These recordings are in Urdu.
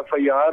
FIR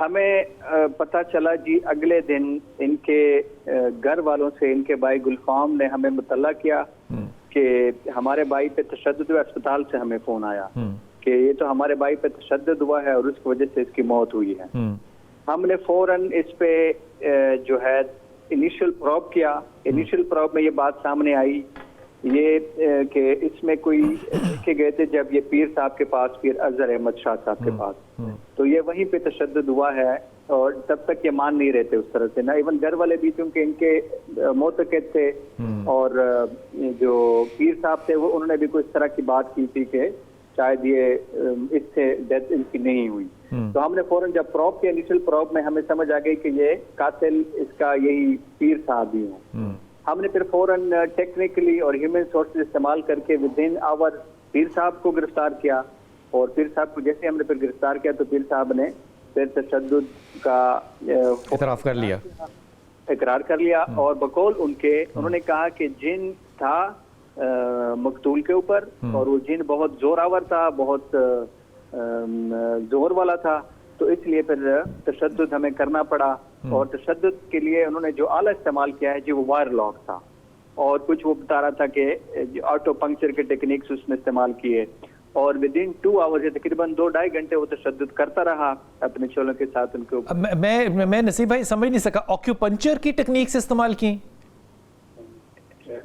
ہمیں پتہ چلا جی اگلے دن ان کے گھر والوں سے ان کے بھائی گلفام نے ہمیں مطلع کیا کہ ہمارے بھائی پہ تشدد ہوا. اسپتال سے ہمیں فون آیا کہ یہ تو ہمارے بھائی پہ تشدد ہوا ہے اور اس کی وجہ سے اس کی موت ہوئی ہے. ہم نے فوراً اس پہ جو ہے انیشل پروب کیا. انیشل پروب میں یہ بات سامنے آئی یہ کہ اس میں کوئی لکھے گئے تھے جب یہ پیر صاحب کے پاس, پیر اظہر احمد شاہ صاحب کے پاس, تو یہ وہیں پہ تشدد ہوا ہے اور تب تک یہ مان نہیں رہتے اس طرح سے نہ. ایون گھر والے بھی کیونکہ ان کے معتقد تھے اور جو پیر صاحب تھے وہ انہوں نے بھی کوئی اس طرح کی بات کی تھی کہ شاید یہ اس سے ڈیتھ ان کی نہیں ہوئی. تو ہم نے فوراً جب پروب کے انیشل پروب میں ہمیں سمجھ آ گئی کہ یہ قاتل اس کا یہی پیر صاحب ہی ہیں. ہم نے پھر فوراً ٹیکنیکلی اور ہیومن سورسز استعمال کر کے ودن آور پیر صاحب کو گرفتار کیا اور پیر صاحب کو جیسے ہم نے پھر گرفتار کیا تو پیر صاحب نے پھر تشدد کا اعتراف کر لیا, اقرار کر لیا اور بقول ان کے انہوں نے کہا کہ جن تھا مقتول کے اوپر اور وہ جن بہت زور آور تھا, بہت زور والا تھا, تو اس لیے پھر تشدد ہمیں کرنا پڑا. اور تشدد کے لیے انہوں نے جو آلہ استعمال کیا ہے جی وہ وائر لاک تھا اور کچھ وہ بتا رہا تھا کہ آٹو پنکچر کے ٹیکنیکس اس میں استعمال کیے اور ودن 2 آورز تقریباً 2-2.5 گھنٹے وہ تشدد کرتا رہا اپنے چولوں کے ساتھ ان کے اوپر. میں نصیب بھائی سمجھ نہیں سکا, آکیوپنچر کی ٹیکنیکس استعمال کی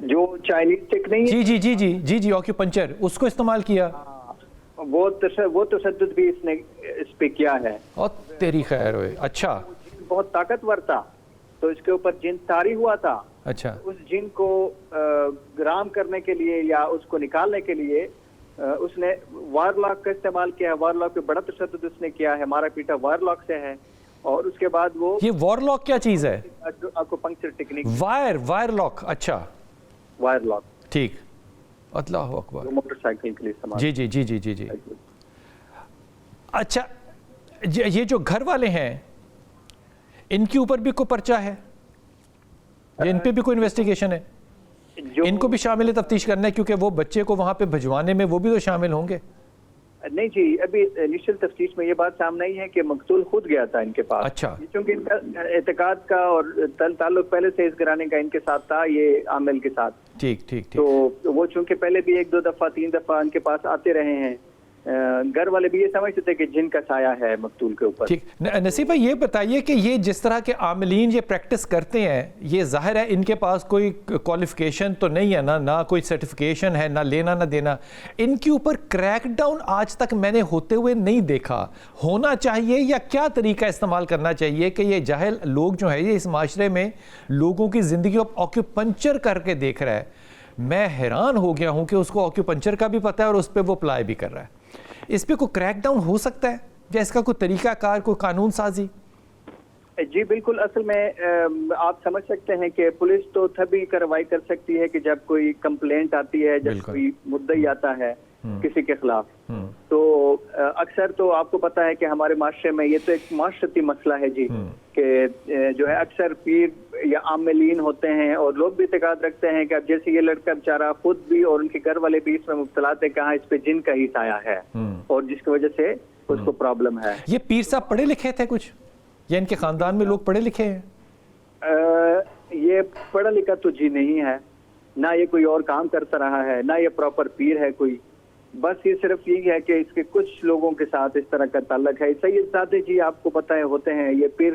جو چائنیز ٹیکنیک جی جی جی جی جی جی آکیوپنچر اس کو استعمال کیا, وہ تشدد بھی اس نے اس پہ کیا ہے. اور تیری خیر ہوئے. اچھا, بہت طاقتور تھا تو اس کے اوپر جن طاری ہوا تھا. اچھا, اس جن کو گرام کرنے کے لیے یا اس کو نکالنے کے لیے اس نے وائر لاک کا استعمال کیا ہے. وائر لاک پہ بڑا تشدد اس نے کیا ہے, مارا پیٹا وائر لاک سے ہے. اور اس کے بعد وہ یہ وائر لاک کیا چیز ہے؟ Acupuncture technique. Wire lock. اچھا, وائر لاک ٹھیک. اللہ اکبر. موٹر سائیکل کے لیے استعمال. جی جی جی جی جی جی. اچھا, یہ جو گھر والے ہیں ان کے اوپر بھی کوئی پرچہ ہے, ان پہ بھی کوئی انویسٹیگیشن ہے؟ ان کو بھی شامل تفتیش کرنا ہے کیونکہ وہ بچے کو وہاں پہ بھجوانے میں وہ بھی تو شامل ہوں گے. نہیں جی, ابھی انیشل تفتیش میں یہ بات سامنے آئی ہے کہ مقتول خود گیا تھا ان کے پاس. اچھا, کیونکہ ان کا اعتقاد کا اور تعلق پہلے سے اس گھرانے کا ان کے ساتھ تھا, یہ عامل کے ساتھ. ٹھیک ٹھیک. تو وہ چونکہ پہلے بھی 1-2 دفعہ 3 دفعہ ان کے پاس آتے رہے ہیں, گھر والے بھی یہ سمجھتے تھے کہ جن کا سایہ ہے مقتول کے اوپر. ٹھیک. نصیب بھائی یہ بتائیے کہ یہ جس طرح کے عاملین یہ پریکٹس کرتے ہیں, یہ ظاہر ہے ان کے پاس کوئی کوالیفیکیشن تو نہیں ہے نہ کوئی سرٹیفیکیشن ہے, نہ لینا نہ دینا. ان کے اوپر کریک ڈاؤن آج تک میں نے ہوتے ہوئے نہیں دیکھا. ہونا چاہیے یا کیا طریقہ استعمال کرنا چاہیے کہ یہ جاہل لوگ جو ہے یہ اس معاشرے میں لوگوں کی زندگی کو آکیوپنچر کر کے دیکھ رہا ہے. میں حیران ہو گیا ہوں کہ اس کو آکیوپنچر کا بھی پتہ ہے اور اس پہ وہ اپلائی بھی کر رہا ہے. اس پہ کوئی کریک ڈاؤن ہو سکتا ہے یا اس کا کوئی طریقہ کار, کوئی قانون سازی؟ جی بالکل. اصل میں آپ سمجھ سکتے ہیں کہ پولیس تو تبھی کارروائی کر سکتی ہے کہ جب کوئی کمپلینٹ آتی ہے, جب کوئی مدعی آتا ہے کسی کے خلاف. تو اکثر تو آپ کو پتا ہے کہ ہمارے معاشرے میں یہ تو ایک معاشرتی مسئلہ ہے جی, کہ جو ہے اکثر پیر یا عاملین ہوتے ہیں اور لوگ بھی اعتقاد رکھتے ہیں کہ اب جیسے یہ لڑکا بیچارہ خود بھی اور ان کے گھر والے بھی اس میں مبتلا تھے کہ ہاں اس پہ جن کا ہی سایہ ہے اور جس کی وجہ سے اس کو پرابلم ہے. یہ پیر صاحب پڑھے لکھے تھے کچھ یا ان کے خاندان میں لوگ پڑھے لکھے ہیں؟ یہ پڑھا لکھا تو جی نہیں ہے, نہ یہ کوئی اور کام کرتا رہا ہے, نہ یہ پراپر پیر ہے کوئی. بس یہ صرف یہی ہے کہ اس کے کچھ لوگوں کے ساتھ اس طرح کا تعلق ہے. سید زادے جی آپ کو پتہ ہے ہوتے ہیں, یہ پیر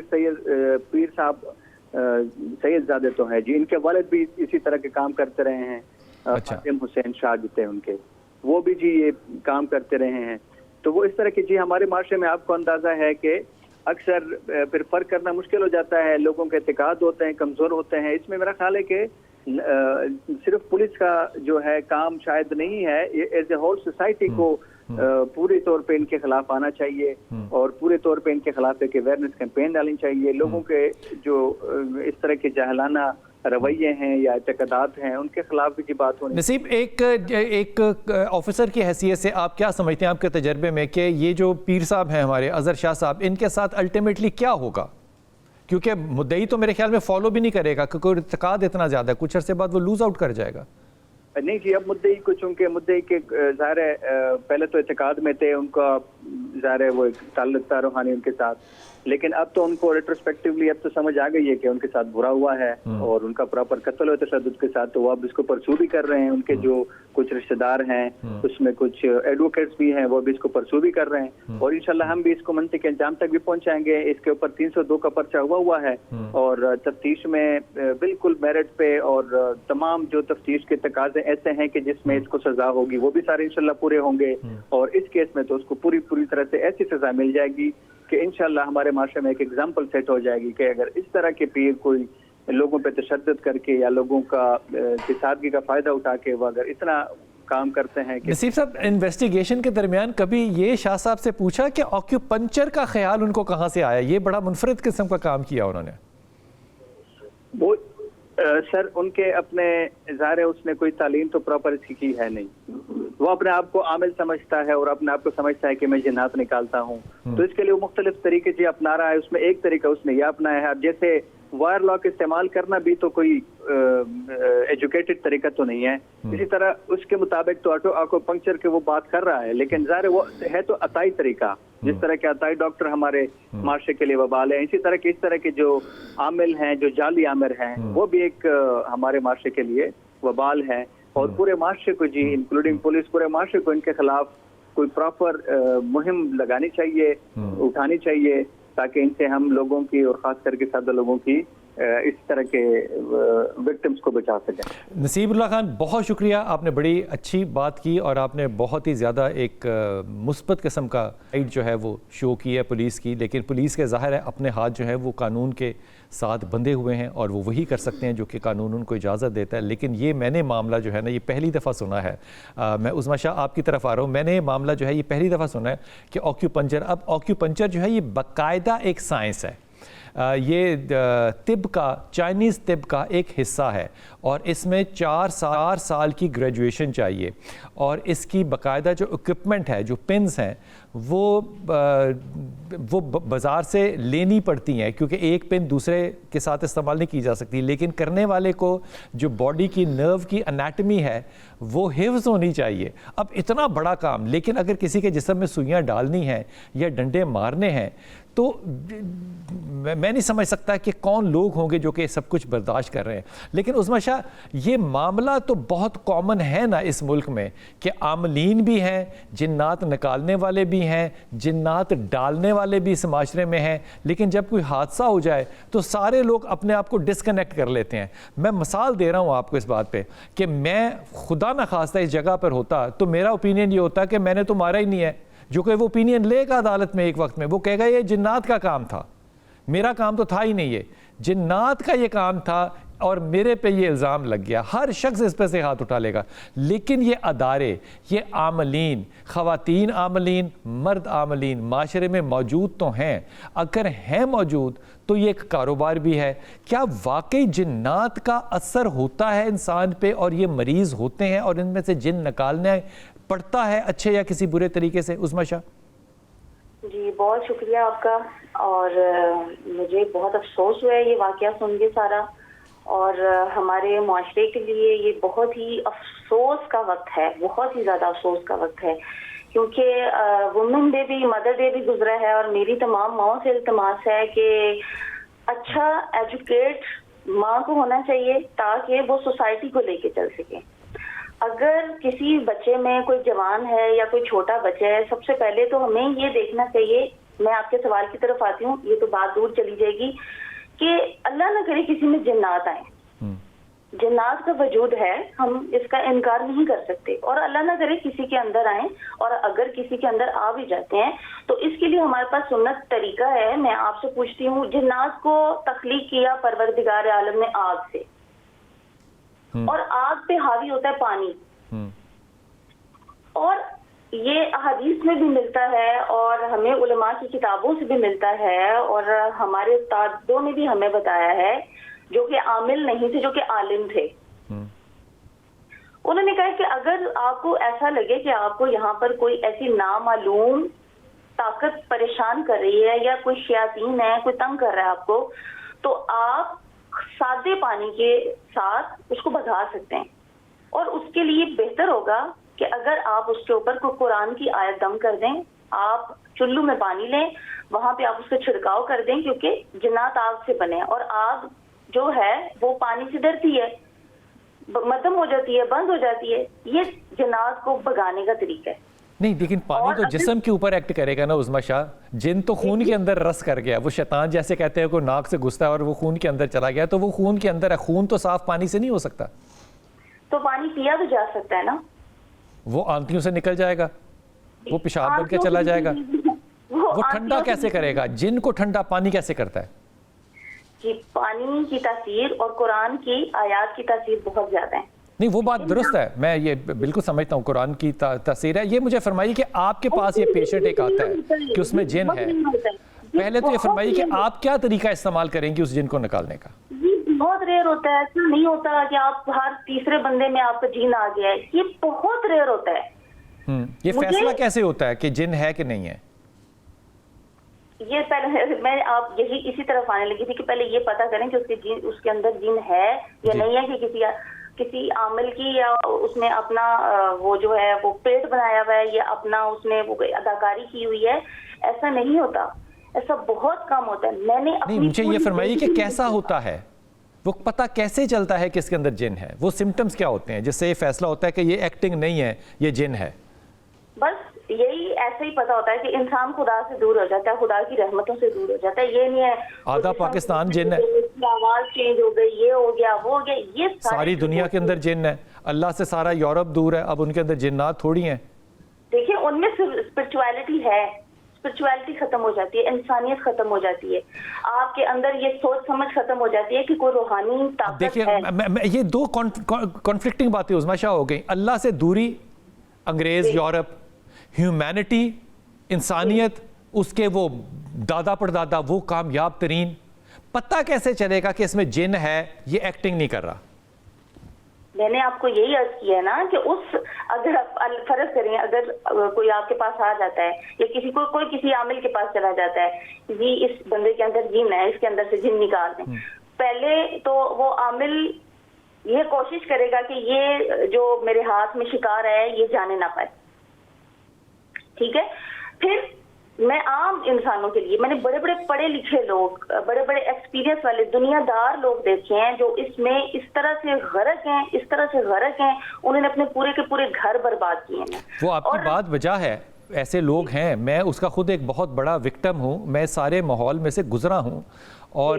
صاحب سید زادے تو ہیں جی, ان کے والد بھی اسی طرح کے کام کرتے رہے ہیں. فاطم حسین شاہ جو تھے ان کے, وہ بھی جی یہ کام کرتے رہے ہیں. تو وہ اس طرح کی جی ہمارے معاشرے میں آپ کو اندازہ ہے کہ اکثر پھر فرق کرنا مشکل ہو جاتا ہے, لوگوں کے اعتقاد ہوتے ہیں, کمزور ہوتے ہیں. اس میں میرا خیال ہے کہ صرف پولیس کا جو ہے کام شاید نہیں ہے, ایز اے ہول سوسائٹی کو پوری طور پہ ان کے خلاف آنا چاہیے اور پورے طور پہ ان کے خلاف ایک اویئرنیس کیمپین ڈالنی چاہیے. لوگوں کے جو اس طرح کے جاہلانہ رویے ہیں یا اعتقادات ہیں ان کے خلاف بھی بات ہونی. نصیب, ایک آفیسر کی حیثیت سے آپ کیا سمجھتے ہیں آپ کے تجربے میں کہ یہ جو پیر صاحب ہیں ہمارے اظہر شاہ صاحب, ان کے ساتھ الٹیمیٹلی کیا ہوگا؟ کیونکہ مدعی تو میرے خیال میں فالو بھی نہیں کرے گا کیونکہ اعتقاد اتنا زیادہ ہے, کچھ عرصے بعد وہ لوز آؤٹ کر جائے گا. نہیں جی, اب مدعی کو چونکہ مدعی کے ظاہر ہے پہلے تو اعتقاد میں تھے, ان کا ظاہر ہے وہ ایک تعلق تھا روحانی ان کے ساتھ، لیکن اب تو ان کو ریٹروسپیکٹولی اب تو سمجھ آ گئی ہے کہ ان کے ساتھ برا ہوا ہے اور ان کا پراپر قتل ہوا تشدد کے ساتھ، تو وہ اب اس کو پرسو بھی کر رہے ہیں. ان کے جو کچھ رشتہ دار ہیں اس میں کچھ ایڈوکیٹس بھی ہیں، وہ بھی اس کو پرسو بھی کر رہے ہیں، اور انشاءاللہ ہم بھی اس کو منطقی انجام تک بھی پہنچائیں گے. اس کے اوپر 302 کا پرچہ ہوا ہے اور تفتیش میں بالکل میرٹ پہ، اور تمام جو تفتیش کے تقاضے ایسے ہیں کہ جس میں اس کو سزا ہوگی وہ بھی سارے انشاءاللہ پورے ہوں گے، اور اس کیس میں تو اس کو پوری طرح سے ایسی سزا مل جائے گی کہ انشاءاللہ ہمارے معاشرے میں ایک ایگزامپل سیٹ ہو جائے گی کہ اگر اس طرح کے پیر کوئی لوگوں پہ تشدد کر کے یا لوگوں کا سادگی کا فائدہ اٹھا کے وہ اگر اتنا کام کرتے ہیں. نصیب صاحب، انویسٹیگیشن کے درمیان کبھی یہ شاہ صاحب سے پوچھا کہ آکیوپنچر کا خیال ان کو کہاں سے آیا؟ یہ بڑا منفرد قسم کا کام کیا انہوں نے. وہ سر ان کے اپنے ظاہر ہے اس نے کوئی تعلیم تو پراپر اس کی ہے نہیں، وہ اپنے آپ کو عامل سمجھتا ہے اور اپنے آپ کو سمجھتا ہے کہ میں جنات نکالتا ہوں، تو اس کے لیے وہ مختلف طریقے سے اپنا رہا ہے. اس میں ایک طریقہ اس نے یہ اپنایا ہے. اب جیسے وائر لاک استعمال کرنا بھی تو کوئی ایجوکیٹڈ طریقہ تو نہیں ہے، اسی طرح اس کے مطابق تو آکو پنکچر کے وہ بات کر رہا ہے، لیکن ظاہر وہ ہے تو عطائی طریقہ، جس طرح کے عطائی ڈاکٹر ہمارے معاشرے کے لیے وبال ہیں، اسی طرح کے جو عامل ہیں، جو جعلی عامر ہیں، وہ بھی ایک ہمارے معاشرے کے لیے وبال ہیں. اور پورے معاشرے کو جی انکلوڈنگ پولیس، پورے معاشرے کو ان کے خلاف کوئی پراپر مہم لگانی چاہیے، اٹھانی چاہیے، تاکہ ان سے ہم لوگوں کی اور خاص کر کے سادہ لوگوں کی اس طرح کے وکٹمز کو بچا سکیں. نصیب اللہ خان، بہت شکریہ، آپ نے بڑی اچھی بات کی اور آپ نے بہت ہی زیادہ ایک مثبت قسم کا سائیڈ جو ہے وہ شو کی ہے پولیس کی، لیکن پولیس کے ظاہر ہے اپنے ہاتھ جو ہیں وہ قانون کے ساتھ بندھے ہوئے ہیں اور وہ وہی کر سکتے ہیں جو کہ قانون ان کو اجازت دیتا ہے. لیکن یہ میں نے معاملہ جو ہے نا یہ پہلی دفعہ سنا ہے. میں عظمیٰ شاہ آپ کی طرف آ رہا ہوں. میں نے یہ معاملہ جو ہے یہ پہلی دفعہ سنا ہے کہ آکیوپنچر، اب آکیوپنچر جو ہے یہ باقاعدہ ایک سائنس ہے، یہ طب کا، چائنیز طب کا ایک حصہ ہے، اور اس میں 4 سال کی گریجویشن چاہیے، اور اس کی باقاعدہ جو اکوپمنٹ ہے، جو پنز ہیں، وہ بازار سے لینی پڑتی ہیں، کیونکہ ایک پن دوسرے کے ساتھ استعمال نہیں کی جا سکتی. لیکن کرنے والے کو جو باڈی کی نرو کی انیٹمی ہے وہ حفظ ہونی چاہیے. اب اتنا بڑا کام، لیکن اگر کسی کے جسم میں سوئیاں ڈالنی ہیں یا ڈنڈے مارنے ہیں تو میں نہیں سمجھ سکتا کہ کون لوگ ہوں گے جو کہ سب کچھ برداشت کر رہے ہیں. لیکن عظمیٰ شاہ، یہ معاملہ تو بہت کامن ہے نا اس ملک میں کہ عاملین بھی ہیں، جنات نکالنے والے بھی ہیں، جنات ڈالنے والے بھی اس معاشرے میں ہیں، لیکن جب کوئی حادثہ ہو جائے تو سارے لوگ اپنے آپ کو ڈسکنیکٹ کر لیتے ہیں. میں مثال دے رہا ہوں آپ کو اس بات پہ کہ میں خدا نخواستہ اس جگہ پر ہوتا تو میرا اوپینین یہ ہوتا کہ میں نے تو مارا ہی نہیں ہے، جو کہ وہ اوپینین لے گا عدالت میں ایک وقت میں، وہ کہے گا یہ جنات کا کام تھا، میرا کام تو تھا ہی نہیں، یہ جنات کا یہ کام تھا اور میرے پہ یہ الزام لگ گیا. ہر شخص اس پہ سے ہاتھ اٹھا لے گا. لیکن یہ ادارے، یہ عاملین، خواتین عاملین، مرد عاملین معاشرے میں موجود تو ہیں. اگر ہیں موجود تو یہ ایک کاروبار بھی ہے. کیا واقعی جنات کا اثر ہوتا ہے انسان پہ اور یہ مریض ہوتے ہیں اور ان میں سے جن نکالنا پڑتا ہے اچھے یا کسی برے طریقے سے؟ عظمیٰ شاہ جی، بہت شکریہ آپ کا، اور مجھے بہت افسوس ہوا ہے یہ واقعہ سن کے سارا، اور ہمارے معاشرے کے لیے یہ بہت ہی افسوس کا وقت ہے، بہت ہی زیادہ افسوس کا وقت ہے، کیونکہ وومن ڈے بھی، مدر ڈے بھی گزرا ہے، اور میری تمام ماؤں سے التماس ہے کہ اچھا ایجوکیٹ ماں کو ہونا چاہیے تاکہ وہ سوسائٹی کو لے کے چل سکے. اگر کسی بچے میں کوئی جوان ہے یا کوئی چھوٹا بچہ ہے، سب سے پہلے تو ہمیں یہ دیکھنا چاہیے، میں آپ کے سوال کی طرف آتی ہوں، یہ تو بات دور چلی جائے گی، کہ اللہ نہ کرے کسی میں جنات آئیں. جنات کا وجود ہے، ہم اس کا انکار نہیں کر سکتے، اور اللہ نہ کرے کسی کے اندر آئیں، اور اگر کسی کے اندر آ بھی جاتے ہیں تو اس کے لیے ہمارے پاس سنت طریقہ ہے. میں آپ سے پوچھتی ہوں، جنات کو تخلیق کیا پروردگار عالم نے آگ سے، اور آگ پہ حاوی ہوتا ہے پانی، اور یہ احادیث میں بھی ملتا ہے اور ہمیں علماء کی کتابوں سے بھی ملتا ہے، اور ہمارے استادوں نے بھی ہمیں بتایا ہے جو کہ عامل نہیں تھے، جو کہ عالم تھے. انہوں نے کہا کہ اگر آپ کو ایسا لگے کہ آپ کو یہاں پر کوئی ایسی نامعلوم طاقت پریشان کر رہی ہے یا کوئی شیاطین ہے، کوئی تنگ کر رہا ہے آپ کو، تو آپ سادے پانی کے ساتھ اس کو بھگا سکتے ہیں. اور اس کے لیے بہتر ہوگا کہ اگر آپ اس کے اوپر کوئی قرآن کی آیت دم کر دیں آپ چلو میں پانی لیں, وہاں پہ آپ اس کا چھڑکاؤ کر دیں, کیونکہ جنات آگ سے بنے ہیں, اور آگ جو ہے وہ پانی سے ڈرتی ہے, مدھم ہو جاتی ہے, بند ہو جاتی ہے. یہ جنات کو بھگانے کا طریقہ ہے. نہیں لیکن پانی تو جسم کے اوپر ایکٹ کرے گا نا عظمیٰ شاہ. جن تو خون کے اندر رس کر گیا, وہ شیطان جیسے کہتے ہیں کوئی ناک سے گھستا ہے اور وہ خون کے اندر چلا گیا, تو وہ خون کے اندر ہے. خون تو صاف پانی سے نہیں ہو سکتا. تو پانی پیا تو جا سکتا ہے نا, وہ آنتیوں سے نکل جائے گا, وہ پیشاب بن کے چلا جائے گا. وہ ٹھنڈا کیسے کرے گا؟ جن کو ٹھنڈا پانی کیسے کرتا ہے؟ جی پانی کی تاثیر اور قرآن کی آیات کی تاثیر بہت زیادہ ہے. نہیں وہ بات درست ہے, میں یہ بالکل سمجھتا ہوں قرآن کی تاثیر ہے. یہ مجھے فرمائیے کہ آپ کے پاس یہ پیشنٹ ایک آتا ہے کہ اس میں جن ہے, پہلے تو یہ فرمائیے کہ آپ کیا طریقہ استعمال کریں گے اس جن کو نکالنے کا؟ بہت ریئر ہوتا ہے, ایسا نہیں ہوتا کہ آپ ہر تیسرے بندے میں آپ کا جن آ گیا ہے, یہ بہت ریئر ہوتا ہے. یہ فیصلہ کیسے ہوتا ہے کہ جن ہے کہ نہیں ہے؟ یہ پہلے میں آپ یہی اسی طرف آنے لگی تھی کہ پہلے یہ پتا کریں کہ اس کے اندر جن ہے یا نہیں ہے, کہ کسی عامل کی یا اس نے اپنا وہ جو ہے وہ پیٹ بنایا ہوا ہے یا اپنا اس نے وہ اداکاری کی ہوئی ہے. ایسا نہیں ہوتا, ایسا بہت کم ہوتا ہے. میں نے نہیں, مجھے یہ فرمائیے کہ کیسا ہوتا ہے, وہ پتہ کیسے چلتا ہے کہ اس کے اندر جن ہے؟ وہ سمٹمز کیا ہوتے ہیں جس سے یہ فیصلہ ہوتا ہے کہ یہ ایکٹنگ نہیں ہے, یہ جن ہے؟ بس یہی ایسے ہی پتا ہوتا ہے کہ انسان خدا سے دور ہو جاتا ہے, خدا کی رحمتوں سے دور ہو جاتا ہے. یہ نہیں ہے آدھا پاکستان جن ہے, آواز چینج ہو گئی, یہ ہو گیا, وہ ہو گیا. یہ ساری دنیا کے اندر جن ہے, اللہ سے سارا یورپ دور ہے, اب ان کے اندر جنات تھوڑی ہیں. دیکھیں ان میں اسپرچویلٹی ہے, اسپرچویلٹی ختم ہو جاتی ہے, انسانیت ختم ہو جاتی ہے, آپ کے اندر یہ سوچ سمجھ ختم ہو جاتی ہے کہ کوئی روحانی طاقت ہے. دیکھیے یہ دو کانفلکٹنگ باتیں عظمیٰ شاہ ہو گئیں. اللہ سے دوری, انگریز, یورپ, ہیومینٹی, انسانیت, اس کے وہ دادا پردادا وہ کامیاب ترین. پتہ کیسے چلے گا کہ اس میں جن ہے, یہ ایکٹنگ نہیں کر رہا؟ میں نے آپ کو یہی عرض کیا ہے نا کہ اگر فرض کریں اگر کوئی آپ کے پاس آ جاتا ہے یا کوئی کسی عامل کے پاس چلا جاتا ہے, جی اس بندے کے اندر جن ہے, اس کے اندر سے جن نکال دیں, پہلے تو وہ عامل یہ کوشش کرے گا کہ یہ جو میرے ہاتھ میں شکار ہے یہ جانے نہ پائے. ٹھیک ہے, پھر میں عام انسانوں کے لیے, میں نے بڑے بڑے پڑھے لکھے لوگ, بڑے بڑے ایکسپیرینس والے دنیا دار لوگ دیکھے ہیں جو اس میں اس طرح سے غرق ہیں, انہوں نے اپنے پورے کے پورے گھر برباد کیے ہیں. وہ آپ کی بات وجہ ہے, ایسے لوگ ہیں. میں اس کا خود ایک بہت بڑا وکٹم ہوں, میں سارے ماحول میں سے گزرا ہوں اور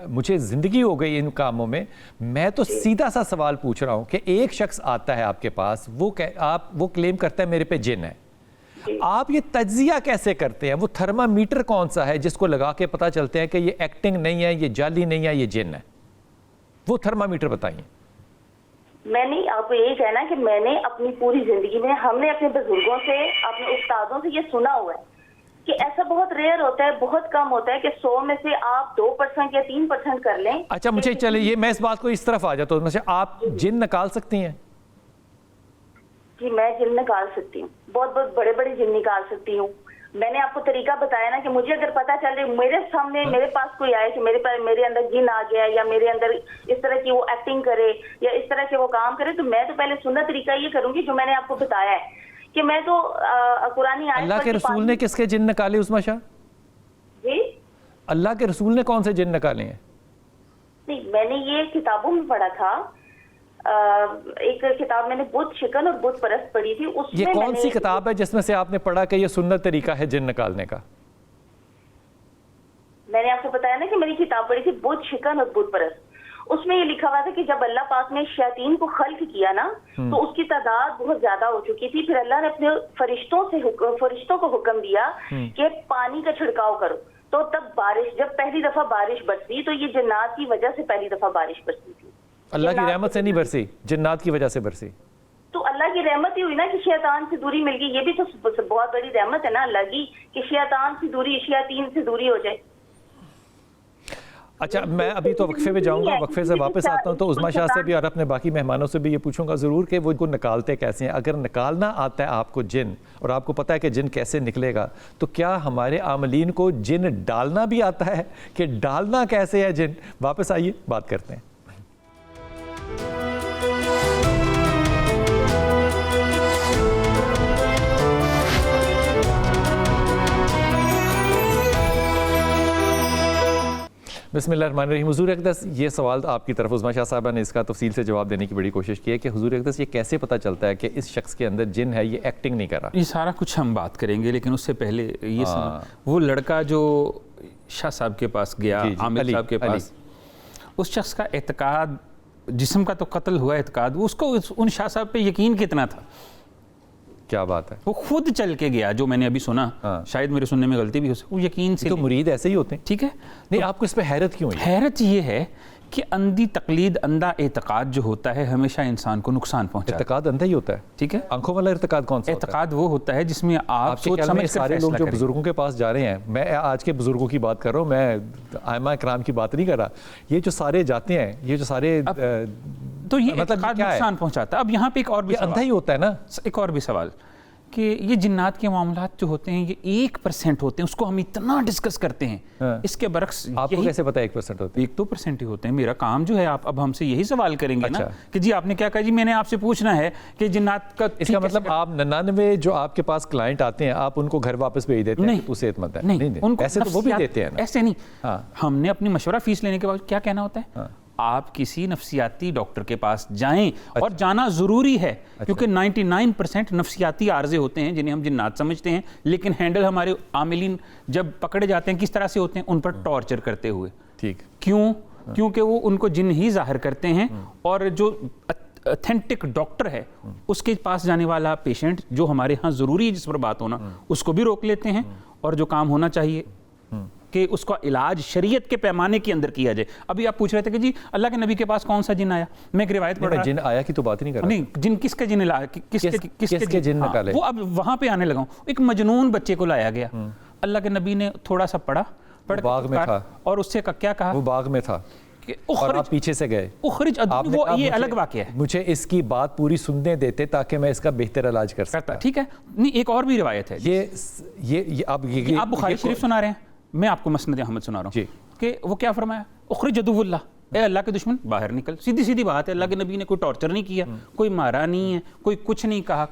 مجھے زندگی ہو گئی ان کاموں میں. میں تو سیدھا سا سوال پوچھ رہا ہوں کہ ایک شخص آتا ہے آپ کے پاس, وہ کلیم کرتا ہے میرے پہ جن ہے, آپ یہ تجزیہ کیسے کرتے ہیں؟ وہ تھرمامیٹر کون سا ہے جس کو لگا کے پتہ چلتے ہیں کہ یہ ایکٹنگ نہیں ہے, یہ جعلی نہیں ہے, یہ جن ہے؟ وہ تھرمامیٹر بتائیے. میں نے آپ کو یہی کہنا کہ میں نے اپنی پوری زندگی میں, ہم نے اپنے بزرگوں سے, اپنے استادوں سے یہ سنا ہوا ہے کہ ایسا بہت ریئر ہوتا ہے, بہت کم ہوتا ہے کہ 100 میں سے آپ 2% یا 3% کر لیں. اچھا مجھے چلے یہ میں اس بات کو اس طرف آ جاتا ہوں, آپ جن نکال سکتی ہیں؟ جی میں جن نکال سکتی ہوں, بہت بڑے بڑے جن نکال سکتی ہوں. میں نے آپ کو طریقہ بتایا نا کہ مجھے اگر پتا چل رہا میرے سامنے میرے پاس کوئی آئے کہ میرے اندر جن آ گیا یا میرے اندر اس طرح کی وہ ایکٹنگ کرے یا اس طرح کے وہ کام کرے, تو میں تو پہلے سنت طریقہ یہ کروں گی جو میں نے آپ کو بتایا ہے کہ میں تو قرآن آیت. اللہ کے رسول نے کس کے جن نکالے عظمیٰ شاہ؟ جی اللہ کے رسول نے کون سے جن نکالے ہیں؟ نہیں میں نے یہ کتابوں میں پڑھا تھا, ایک کتاب میں نے بت شکن اور بت پرست پڑھی تھی. اس میں یہ کون سی کتاب ہے جس میں سے آپ نے پڑھا کہ یہ سنت طریقہ ہے جن نکالنے کا؟ میں نے آپ کو بتایا نا کہ میری کتاب پڑھی تھی بت شکن اور بت پرست. اس میں یہ لکھا ہوا تھا کہ جب اللہ پاک نے شیاطین کو خلق کیا نا تو اس کی تعداد بہت زیادہ ہو چکی تھی. پھر اللہ نے اپنے فرشتوں کو حکم دیا کہ پانی کا چھڑکاؤ کرو, تو تب بارش, جب پہلی دفعہ بارش برسی تو یہ جنات کی وجہ سے پہلی دفعہ بارش برسی تھی. اللہ کی رحمت سے نہیں برسی, جنات کی وجہ سے برسی. تو اللہ کی رحمت ہی ہوئی نا کہ شیطان سے دوری مل گئی. یہ بھی تو بہت بڑی رحمت ہے نا اللہ کی کہ شیطان سے دوری, شیاطین سے دوری ہو جائے. اچھا میں ابھی تو وقفے میں جاؤں گا, وقفے سے واپس آتا ہوں تو عظمیٰ شاہ سے بھی اور اپنے باقی مہمانوں سے بھی یہ پوچھوں گا ضرور کہ وہ کو نکالتے کیسے ہیں. اگر نکالنا آتا ہے آپ کو جن اور آپ کو پتہ ہے کہ جن کیسے نکلے گا, تو کیا ہمارے عاملین کو جن ڈالنا بھی آتا ہے کہ ڈالنا کیسے ہے جن؟ واپس آئیے بات کرتے ہیں. بسم اللہ الرحمن الرحیم. حضور اقدس, یہ سوال آپ کی طرف عظمیٰ شاہ صاحبہ نے اس کا تفصیل سے جواب دینے کی بڑی کوشش کی ہے کہ حضور اقدس یہ کیسے پتہ چلتا ہے کہ اس شخص کے اندر جن ہے, یہ ایکٹنگ نہیں کر رہا؟ یہ سارا کچھ ہم بات کریں گے, لیکن اس سے پہلے یہ وہ لڑکا جو شاہ صاحب کے پاس گیا, عامر صاحب کے پاس, اس شخص کا اعتقاد, جسم کا تو قتل ہوا اعتقاد, اس کو ان شاہ صاحب پہ یقین کتنا تھا؟ کیا بات ہے. وہ خود چل کے گیا, جو میں نے ابھی سنا, شاید میرے سننے میں غلطی بھی ہو سکتی, وہ یقین سے. تو مرید ایسے ہی ہوتے ہیں. ٹھیک ہے, نہیں آپ کو اس پہ حیرت کیوں ہے؟ حیرت یہ ہے کہ اندھی تقلید, اندھا اعتقاد جو ہوتا ہے ہمیشہ انسان کو نقصان پہنچاتا ہے. اعتقاد اندھا ہی ہوتا ہے. ٹھیک ہے, آنکھوں والا اعتقاد کون سا ہوتا ہے؟ اعتقاد وہ ہوتا ہے جس میں آپ سوچ سمجھ کر سارے لوگ جو بزرگوں کے پاس جا رہے ہیں, میں آج کے بزرگوں کی بات کر رہا ہوں, میں ائمہ کرام کی بات نہیں کر رہا, یہ جو سارے جاتے ہیں, یہ جو سارے, تو یہ اعتقاد نقصان پہنچاتا ہے. اب یہاں پہ ایک اور بھی اندھا ہی ہوتا ہے نا. ایک اور بھی سوال کہ یہ جنات کے معاملات جو ہوتے ہیں یہ 1% ہوتے ہیں, اس کو ہم اتنا ڈسکس کرتے ہیں. اس کے برعکس آپ کو کیسے پتا 1% ہوتے ہیں؟ 1-2% ہی ہوتے ہیں. میرا کام جو ہے, آپ اب ہم سے یہی سوال کریں گے نا کہ جی آپ نے کیا کہا, جی میں نے آپ سے پوچھنا ہے کہ جنات کا, اس کا مطلب آپ 99 جو آپ کے پاس کلائنٹ آتے ہیں آپ ان کو گھر واپس بھیج دیتے ہیں کہ تو صحت مند ہے؟ نہیں, ایسے تو وہ بھی دیتے ہیں نا. ایسے نہیں, ہم نے اپنی مشورہ فیس لینے کے بعد کیا کہنا ہوتا ہے, آپ کسی نفسیاتی ڈاکٹر کے پاس جائیں, اور جانا ضروری ہے, کیونکہ 99% نفسیاتی عارضے ہوتے ہیں جنہیں ہم جنات سمجھتے ہیں, لیکن ہینڈل ہمارے عاملین جب پکڑے جاتے ہیں کس طرح سے ہوتے ہیں, ان پر ٹارچر کرتے ہوئے. ٹھیک, کیوں؟ کیونکہ وہ ان کو جن ہی ظاہر کرتے ہیں, اور جو اتھینٹک ڈاکٹر ہے اس کے پاس جانے والا پیشنٹ جو ہمارے ہاں ضروری ہے جس پر بات ہونا, اس کو بھی روک لیتے ہیں, اور جو کام ہونا چاہیے کہ اس کا علاج شریعت کے پیمانے کے اندر کیا جائے. ابھی آپ پوچھ رہے تھے کہ جی اللہ کے نبی کے پاس کون سا جن آیا, میں ایک روایت پڑھ رہا, جن آیا کی تو بات نہیں کر رہا. نہیں, جن کس کے جن لایا, کس کے جن نکالے, وہ اب وہاں پہ آنے لگا ہوں. ایک مجنون بچے کو لایا گیا, اللہ کے نبی نے تھوڑا سا پڑھا, باغ میں تھا, اور اس سے کیا کہا, وہ باغ میں تھا اور آپ پیچھے سے گئے. وہ یہ الگ واقعہ ہے, مجھے اس کی بات پوری سننے دیتے تاکہ میں اس کا بہتر علاج کر سکتا. ٹھیک ہے, نہیں ایک اور بھی روایت ہے, یہ آپ بخاری شریف سنا رہے ہیں, میں آپ کو مسند احمد سنا رہا ہوں کہ وہ کیا فرمایا, اخرج عدو اللہ, اے اللہ کے دشمن باہر نکل. سیدھی سیدھی بات ہے, اللہ کے نبی نے کوئی ٹارچر نہیں کیا, کوئی مارا نہیں ہے, کوئی کچھ نہیں کہا.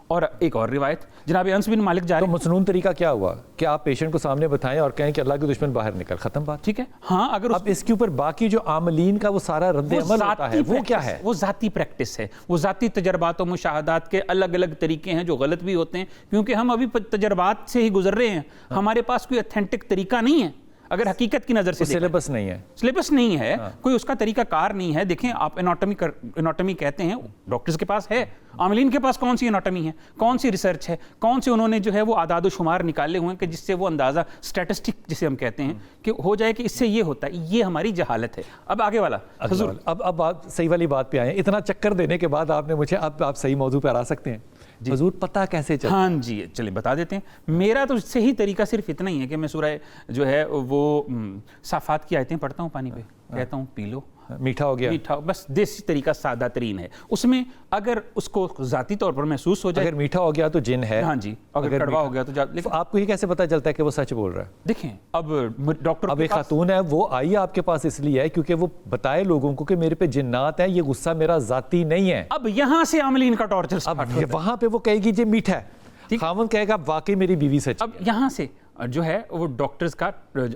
اور ایک اور روایت, جناب انس بن مالک جا رہے ہیں. تو مسنون طریقہ کیا ہوا کہ آپ پیشنٹ کو سامنے بتائیں اور کہیں کہ اللہ کے دشمن باہر نکل, ختم بات. ٹھیک ہے, ہاں, اگر اب اس کے اوپر باقی جو عاملین کا وہ سارا رد عمل ہوتا ہے وہ کیا ہے؟ وہ ذاتی پریکٹس ہے, وہ ذاتی تجربات و مشاہدات کے الگ الگ طریقے ہیں جو غلط بھی ہوتے ہیں, کیونکہ ہم ابھی تجربات سے ہی گزر رہے ہیں, ہمارے پاس کوئی اتھینٹک طریقہ نہیں ہے. اگر حقیقت کی نظر سے سلیبس نہیں ہے, سلیبس نہیں ہے, کوئی اس کا طریقہ کار نہیں ہے. دیکھیں آپ اناٹمی کہتے ہیں, ڈاکٹرز کے پاس ہے, عاملین کے پاس کون سی اناٹمی ہے, کون سی ریسرچ ہے, کون سے انہوں نے جو ہے وہ اعداد و شمار نکالے ہوئے ہیں کہ جس سے وہ اندازہ اسٹیٹسٹک جسے ہم کہتے ہیں کہ ہو جائے کہ اس سے یہ ہوتا ہے. یہ ہماری جہالت ہے. اب آگے والا حضور, اب آپ صحیح والی بات پہ آئے ہیں. اتنا چکر دینے کے بعد آپ نے مجھے, اب آپ صحیح موضوع پہ آ سکتے ہیں. حضور پتہ کیسے چلتا؟ ہاں جی چلیں بتا دیتے ہیں. میرا تو صحیح طریقہ صرف اتنا ہی ہے کہ میں سورہ جو ہے وہ صافات کی آیتیں پڑھتا ہوں, پانی پہ کہتا ہوں پی لو, میٹھا ہو گیا, میٹھا, بس دیسی طریقہ سادہ ترین ہے. اس میں اگر اس کو ذاتی طور پر محسوس ہو جائے, اگر میٹھا ہو گیا تو جن ہے, ہاں جی, اگر کڑوا ہو گیا تو لیکن آپ کو یہ کیسے پتہ چلتا ہے کہ وہ سچ بول رہا ہے؟ دیکھیں اب ڈاکٹر, اب ایک خاتون ہے وہ آئی آپ کے پاس اس لیے ہے کیونکہ وہ بتائے لوگوں کو کہ میرے پہ جنات ہیں, یہ غصہ میرا ذاتی نہیں ہے. اب یہاں سے عاملین کا ٹارچر, اب وہاں پہ وہ کہے گی جی میٹھا ہے, خاوند کہے گا واقعی میری بیوی سچ. اب یہاں سے جو ہے وہ ڈاکٹرز کا,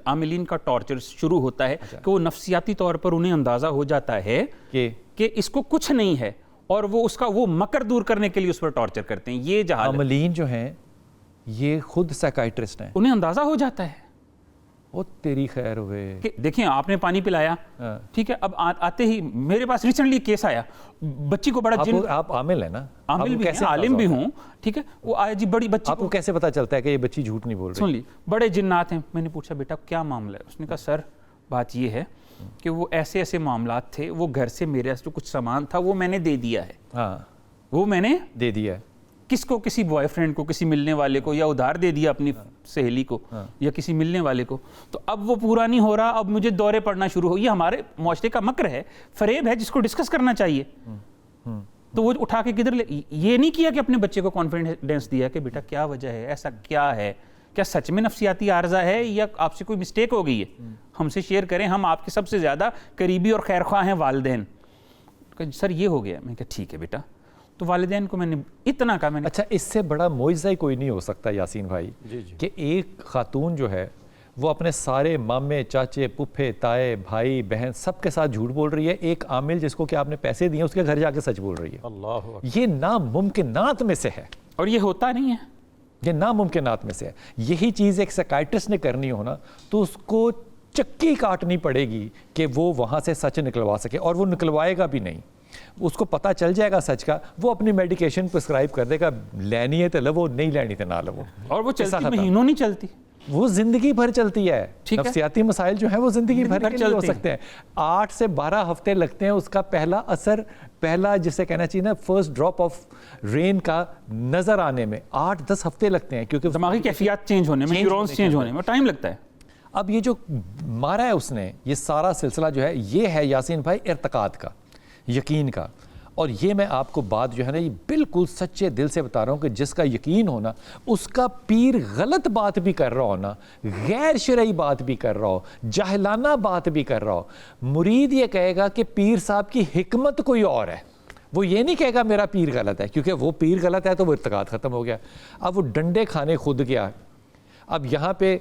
عاملین کا ٹارچر شروع ہوتا ہے کہ وہ نفسیاتی طور پر انہیں اندازہ ہو جاتا ہے کہ اس کو کچھ نہیں ہے, اور وہ اس کا وہ مکر دور کرنے کے لیے اس پر ٹارچر کرتے ہیں. یہ جہالت. عاملین جو ہیں یہ خود سائیکائٹرسٹ ہیں, انہیں اندازہ ہو جاتا ہے. وہ تیری خیر ہوئے. دیکھیں آپ نے پانی پلایا, ٹھیک ہے, اب آتے ہی میرے پاس ریسنٹلی کیس آیا, بچی کو بڑا جن, آپ عامل ہیں نا, عامل بھی ہیں, عالم بھی ہوں, ٹھیک ہے, وہ آیا جی بڑی بچی, آپ کو کیسے پتا چلتا ہے کہ یہ بچی جھوٹ نہیں بول رہی؟ سن لی, بڑے جنات ہیں. میں نے پوچھا بیٹا کیا معاملہ ہے؟ اس نے کہا سر بات یہ ہے کہ وہ ایسے ایسے معاملات تھے, وہ گھر سے میرے جو کچھ سامان تھا وہ میں نے دے دیا ہے. ہاں, وہ میں نے دے دیا ہے. کس کو؟ کسی بوائے فرینڈ کو, کسی ملنے والے کو, یا ادھار دے دیا اپنی سہیلی کو, یا کسی ملنے والے کو. تو اب وہ پورا نہیں ہو رہا, اب مجھے دورے پڑنا شروع ہو. یہ ہمارے معاشرے کا مکر ہے, فریب ہے, جس کو ڈسکس کرنا چاہیے. تو وہ اٹھا کے کدھر یہ نہیں کیا کہ اپنے بچے کو کانفیڈنس دیا کہ بیٹا کیا وجہ ہے, ایسا کیا ہے, کیا سچ میں نفسیاتی عارضہ ہے یا آپ سے کوئی مسٹیک ہو گئی ہے, ہم سے شیئر کریں, ہم آپ کے سب سے زیادہ قریبی اور خیرخواہ ہیں والدین. سر یہ ہو گیا. میں کہا ٹھیک ہے بیٹا. تو والدین کو میں نے اتنا کہا, اچھا اس سے بڑا معجزہ ہی کوئی نہیں ہو سکتا یاسین بھائی کہ ایک خاتون جو ہے وہ اپنے سارے مامے چاچے پھپھے تائے بھائی بہن سب کے ساتھ جھوٹ بول رہی ہے. ایک عامل جس کو کہ آپ نے پیسے دیے اس کے گھر جا کے سچ بول رہی ہے. اللہ یہ ناممکنات میں سے ہے, اور یہ ہوتا نہیں ہے, یہ ناممکنات میں سے ہے. یہی چیز ایک سائیکائٹرسٹ نے کرنی ہو نا تو اس کو چکی کاٹنی پڑے گی کہ وہ وہاں سے سچ نکلوا سکے, اور وہ نکلوائے گا بھی نہیں. اس کو پتہ چل جائے گا سچ کا, وہ اپنی میڈیکیشن پرسکرائب کر دے گا, لینی ہے تو لو, نہیں لینی تو نہ لو. اور وہ چلتی مہینوں نہیں چلتی, وہ زندگی بھر چلتی ہے. نفسیاتی مسائل جو ہیں وہ زندگی بھر کے لیے ہو سکتے ہیں. 8 سے 12 ہفتے لگتے ہیں اس کا پہلا اثر, پہلا جسے کہنا چاہیے نا فرسٹ ڈراپ آف رین کا نظر آنے میں 8-10 ہفتے لگتے ہیں, کیونکہ دماغی کیفیات چینج ہونے میں, نیورونز چینج ہونے میں ٹائم لگتا ہے. اب یہ جو مارا ہے اس نے, یہ سارا سلسلہ جو ہے یہ ہے یاسین بھائی ارتقاد کا, یقین کا. اور یہ میں آپ کو بات جو ہے نا یہ بالکل سچے دل سے بتا رہا ہوں کہ جس کا یقین ہونا, اس کا پیر غلط بات بھی کر رہا ہونا, غیر شرعی بات بھی کر رہا ہو, جاہلانہ بات بھی کر رہا ہو, مرید یہ کہے گا کہ پیر صاحب کی حکمت کوئی اور ہے. وہ یہ نہیں کہے گا میرا پیر غلط ہے, کیونکہ وہ پیر غلط ہے تو وہ ارتقاد ختم ہو گیا. اب وہ ڈنڈے کھانے خود گیا. اب یہاں پہ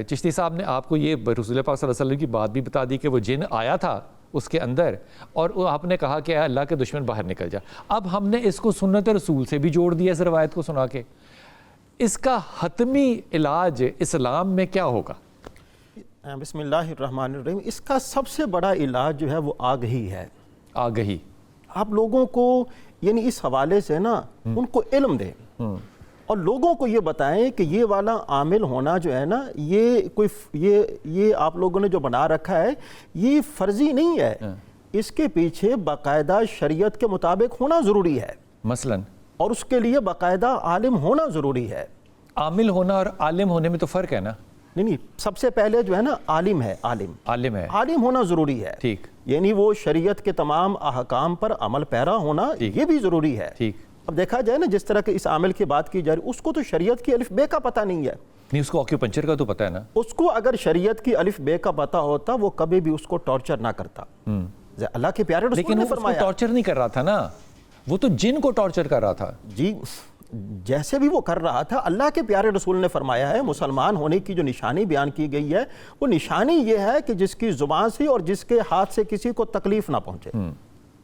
چشتی صاحب نے آپ کو یہ رسول پاک صلی اللہ علیہ وسلم کی بات بھی بتا دی کہ وہ جن آیا تھا اس کے اندر, اور آپ نے کہا کہ اللہ کے دشمن باہر نکل جا. اب ہم نے اس کو سنت رسول سے بھی جوڑ دیا اس روایت کو سنا کے. اس کا حتمی علاج اسلام میں کیا ہوگا؟ بسم اللہ الرحمن الرحیم. اس کا سب سے بڑا علاج جو ہے وہ آگہی ہے. آگہی. آپ لوگوں کو یعنی اس حوالے سے نا ان کو علم دیں اور لوگوں کو یہ بتائیں کہ یہ والا عامل ہونا جو ہے نا یہ کوئی یہ آپ لوگوں نے جو بنا رکھا ہے یہ فرضی نہیں ہے. اس کے پیچھے باقاعدہ شریعت کے مطابق ہونا ضروری ہے مثلا, اور اس کے لیے باقاعدہ عالم ہونا ضروری ہے. عامل ہونا اور عالم ہونے میں تو فرق ہے نا. نہیں, سب سے پہلے جو ہے نا عالم ہے, عالم ہونا ضروری ہے. ٹھیک, یعنی وہ شریعت کے تمام احکام پر عمل پیرا ہونا یہ بھی ضروری ہے. ٹھیک. اب دیکھا جائے نا جس طرح کے اس عامل کی بات کی جا رہی, اس کو تو شریعت کی الف بے کا پتہ نہیں ہے. نہیں, اس کو آکیوپنچر کا تو پتہ ہے نا. اس کو اگر شریعت کی الف بے کا پتہ ہوتا وہ کبھی بھی اس کو ٹارچر نہ کرتا. اللہ کے پیارے رسول نے فرمایا. لیکن وہ ٹارچر نہیں کر رہا تھا نا, وہ تو جن کو ٹارچر کر رہا تھا. جی, جیسے بھی وہ کر رہا تھا, اللہ کے پیارے رسول نے فرمایا ہے مسلمان ہونے کی جو نشانی بیان کی گئی ہے وہ نشانی یہ ہے کہ جس کی زبان سے اور جس کے ہاتھ سے کسی کو تکلیف نہ پہنچے.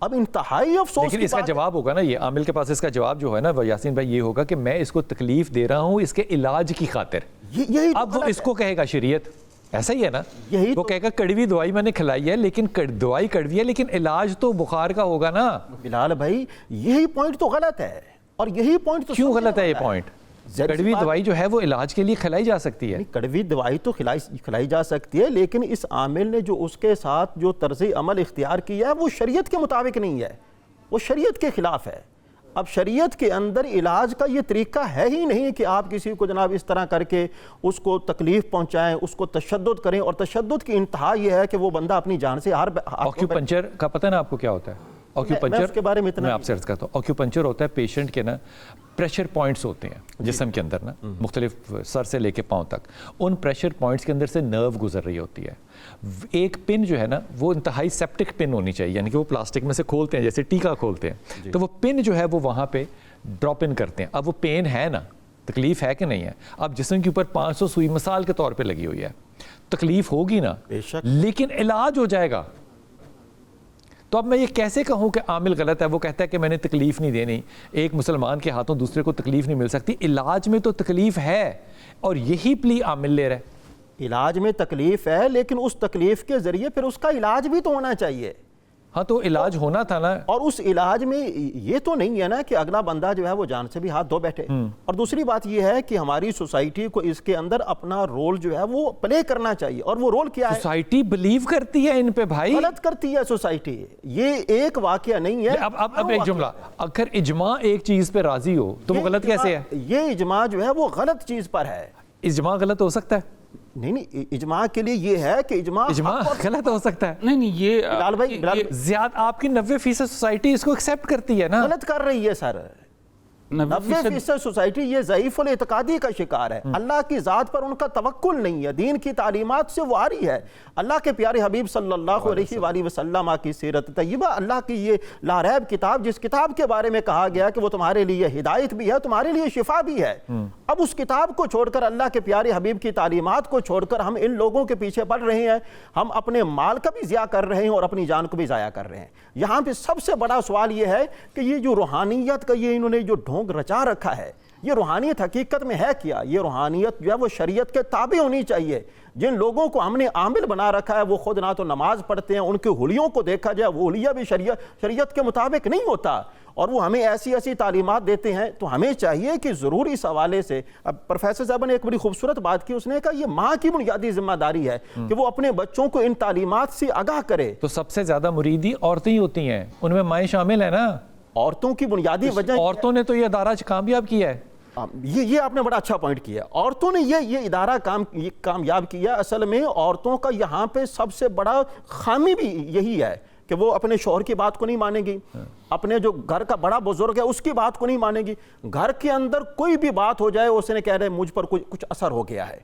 اب انتہائی افسوس, لیکن اس کا جواب ہوگا نا, یہ عامل کے پاس اس کا جواب جو ہے نا یاسین بھائی یہ ہوگا کہ میں اس کو تکلیف دے رہا ہوں اس کے علاج کی خاطر. اب وہ اس کو کہے گا شریعت, ایسا ہی ہے نا, وہ کہے گا کڑوی دوائی میں نے کھلائی ہے لیکن دوائی کڑوی ہے لیکن علاج تو بخار کا ہوگا نا. بلال بھائی یہی پوائنٹ تو غلط ہے, اور یہی پوائنٹ تو کیوں غلط ہے یہ پوائنٹ؟ کڑوی دوائی جو ہے وہ علاج کے لیے کھلائی جا سکتی ہے. کڑوی دوائی تو کھلائی جا سکتی ہے, لیکن اس عامل نے جو اس کے ساتھ جو طرز عمل اختیار کیا ہے وہ شریعت کے مطابق نہیں ہے, وہ شریعت کے خلاف ہے. اب شریعت کے اندر علاج کا یہ طریقہ ہے ہی نہیں کہ آپ کسی کو جناب اس طرح کر کے اس کو تکلیف پہنچائیں, اس کو تشدد کریں, اور تشدد کی انتہا یہ ہے کہ وہ بندہ اپنی جان سے آکیوپنچر کا پتہ نا آپ کو کیا ہوتا ہے؟ آکیوپنچر کے بارے میں میں آپ سے عرض کرتا ہوں. آکیوپنچر ہوتا ہے پیشنٹ کے نا پریشر پوائنٹس ہوتے ہیں جسم کے اندر نا, مختلف سر سے لے کے پاؤں تک. ان پریشر پوائنٹس کے اندر سے نرو گزر رہی ہوتی ہے. ایک پن جو ہے نا وہ انتہائی سیپٹک پن ہونی چاہیے, یعنی کہ وہ پلاسٹک میں سے کھولتے ہیں جیسے ٹیکا کھولتے ہیں, تو وہ پن جو ہے وہ وہاں پہ ڈراپ ان کرتے ہیں. اب وہ پین ہے نا, تکلیف ہے کہ نہیں ہے؟ اب جسم کے اوپر 500 سوئی مثال کے طور پہ لگی ہوئی ہے, تکلیف ہوگی نا, لیکن علاج ہو جائے گا. تو اب میں یہ کیسے کہوں کہ عامل غلط ہے؟ وہ کہتا ہے کہ میں نے تکلیف نہیں دینی, ایک مسلمان کے ہاتھوں دوسرے کو تکلیف نہیں مل سکتی. علاج میں تو تکلیف ہے اور یہی پلی عامل لے رہا ہے. علاج میں تکلیف ہے لیکن اس تکلیف کے ذریعے پھر اس کا علاج بھی تو ہونا چاہیے. ہاں تو علاج ہونا تھا نا. اور اس علاج میں یہ تو نہیں ہے نا کہ اگلا بندہ جو ہے وہ جان سے بھی ہاتھ دھو بیٹھے. اور دوسری بات یہ ہے کہ ہماری سوسائٹی کو اس کے اندر اپنا رول جو ہے وہ پلے کرنا چاہیے. اور وہ رول کیا ہے؟ سوسائٹی بلیو کرتی ہے ان پہ بھائی. غلط کرتی ہے سوسائٹی, یہ ایک واقعہ نہیں ہے. اب ایک جملہ, اگر اجماع ایک چیز پہ راضی ہو تو وہ غلط کیسے ہے؟ یہ اجماع جو ہے وہ غلط چیز پر ہے. اجماع غلط ہو سکتا ہے؟ نہیں, اجماع کے لیے یہ ہے کہ اجماع غلط ہو سکتا ہے. نہیں, یہ بلال بھائی زیادہ آپ کی 90% سوسائٹی اس کو ایکسیپٹ کرتی ہے نا. غلط کر رہی ہے سر. 90% سوسائٹی یہ ضعیف الاعتقادی کا شکار ہے، اللہ کی ذات پر ان کا توکل نہیں ہے، دین کی تعلیمات سے وہ عاری ہے۔ اللہ کے پیارے حبیب صلی اللہ علیہ وآلہ وسلم کی سیرت طیبہ، اللہ کی یہ لا ریب کتاب، جس کتاب کے بارے میں کہا گیا کہ وہ تمہارے لیے ہدایت بھی ہے، تمہارے لیے شفا بھی ہے، اب اس کتاب کو چھوڑ کر، اللہ کے پیارے حبیب کی تعلیمات کو چھوڑ کر ہم ان لوگوں کے پیچھے پڑ رہے ہیں، ہم اپنے مال کا بھی ضیاع کر رہے ہیں اور اپنی جان کو بھی ضائع کر رہے ہیں۔ یہاں پہ سب سے بڑا سوال یہ ہے کہ یہ جو روحانیت کا یہ انہوں نے جو ڈھونگ رچا رکھا ہے، یہ روحانیت حقیقت میں ہے کیا؟ یہ روحانیت جو ہے وہ شریعت کے تابع ہونی چاہیے۔ جن لوگوں کو ہم نے عامل بنا رکھا ہے وہ خود نہ تو نماز پڑھتے ہیں، ان کے حلیوں کو دیکھا جائے وہ حلیہ بھی شریعت کے مطابق نہیں ہوتا، اور وہ ہمیں ایسی ایسی تعلیمات دیتے ہیں۔ تو ہمیں چاہیے کہ ضرور اس حوالے سے، اب پروفیسر صاحب نے ایک بڑی خوبصورت بات کی، اس نے کہا یہ ماں کی بنیادی ذمہ داری ہے کہ وہ اپنے بچوں کو ان تعلیمات سے آگاہ کرے۔ تو سب سے زیادہ مریدی عورتیں ہی ہوتی ہیں، ان میں مائیں شامل ہیں نا۔ عورتوں کی بنیادی وجہ، عورتوں نے تو یہ ادارہ کامیاب کیا ہے۔ یہ آپ نے بڑا اچھا پوائنٹ کیا، عورتوں نے یہ ادارہ کامیاب کیا۔ اصل میں عورتوں کا یہاں پہ سب سے بڑا خامی بھی یہی ہے کہ وہ اپنے شوہر کی بات کو نہیں مانے گی، اپنے جو گھر کا بڑا بزرگ ہے اس کی بات کو نہیں مانے گی، گھر کے اندر کوئی بھی بات ہو جائے اس نے کہہ رہے مجھ پر کچھ اثر ہو گیا ہے۔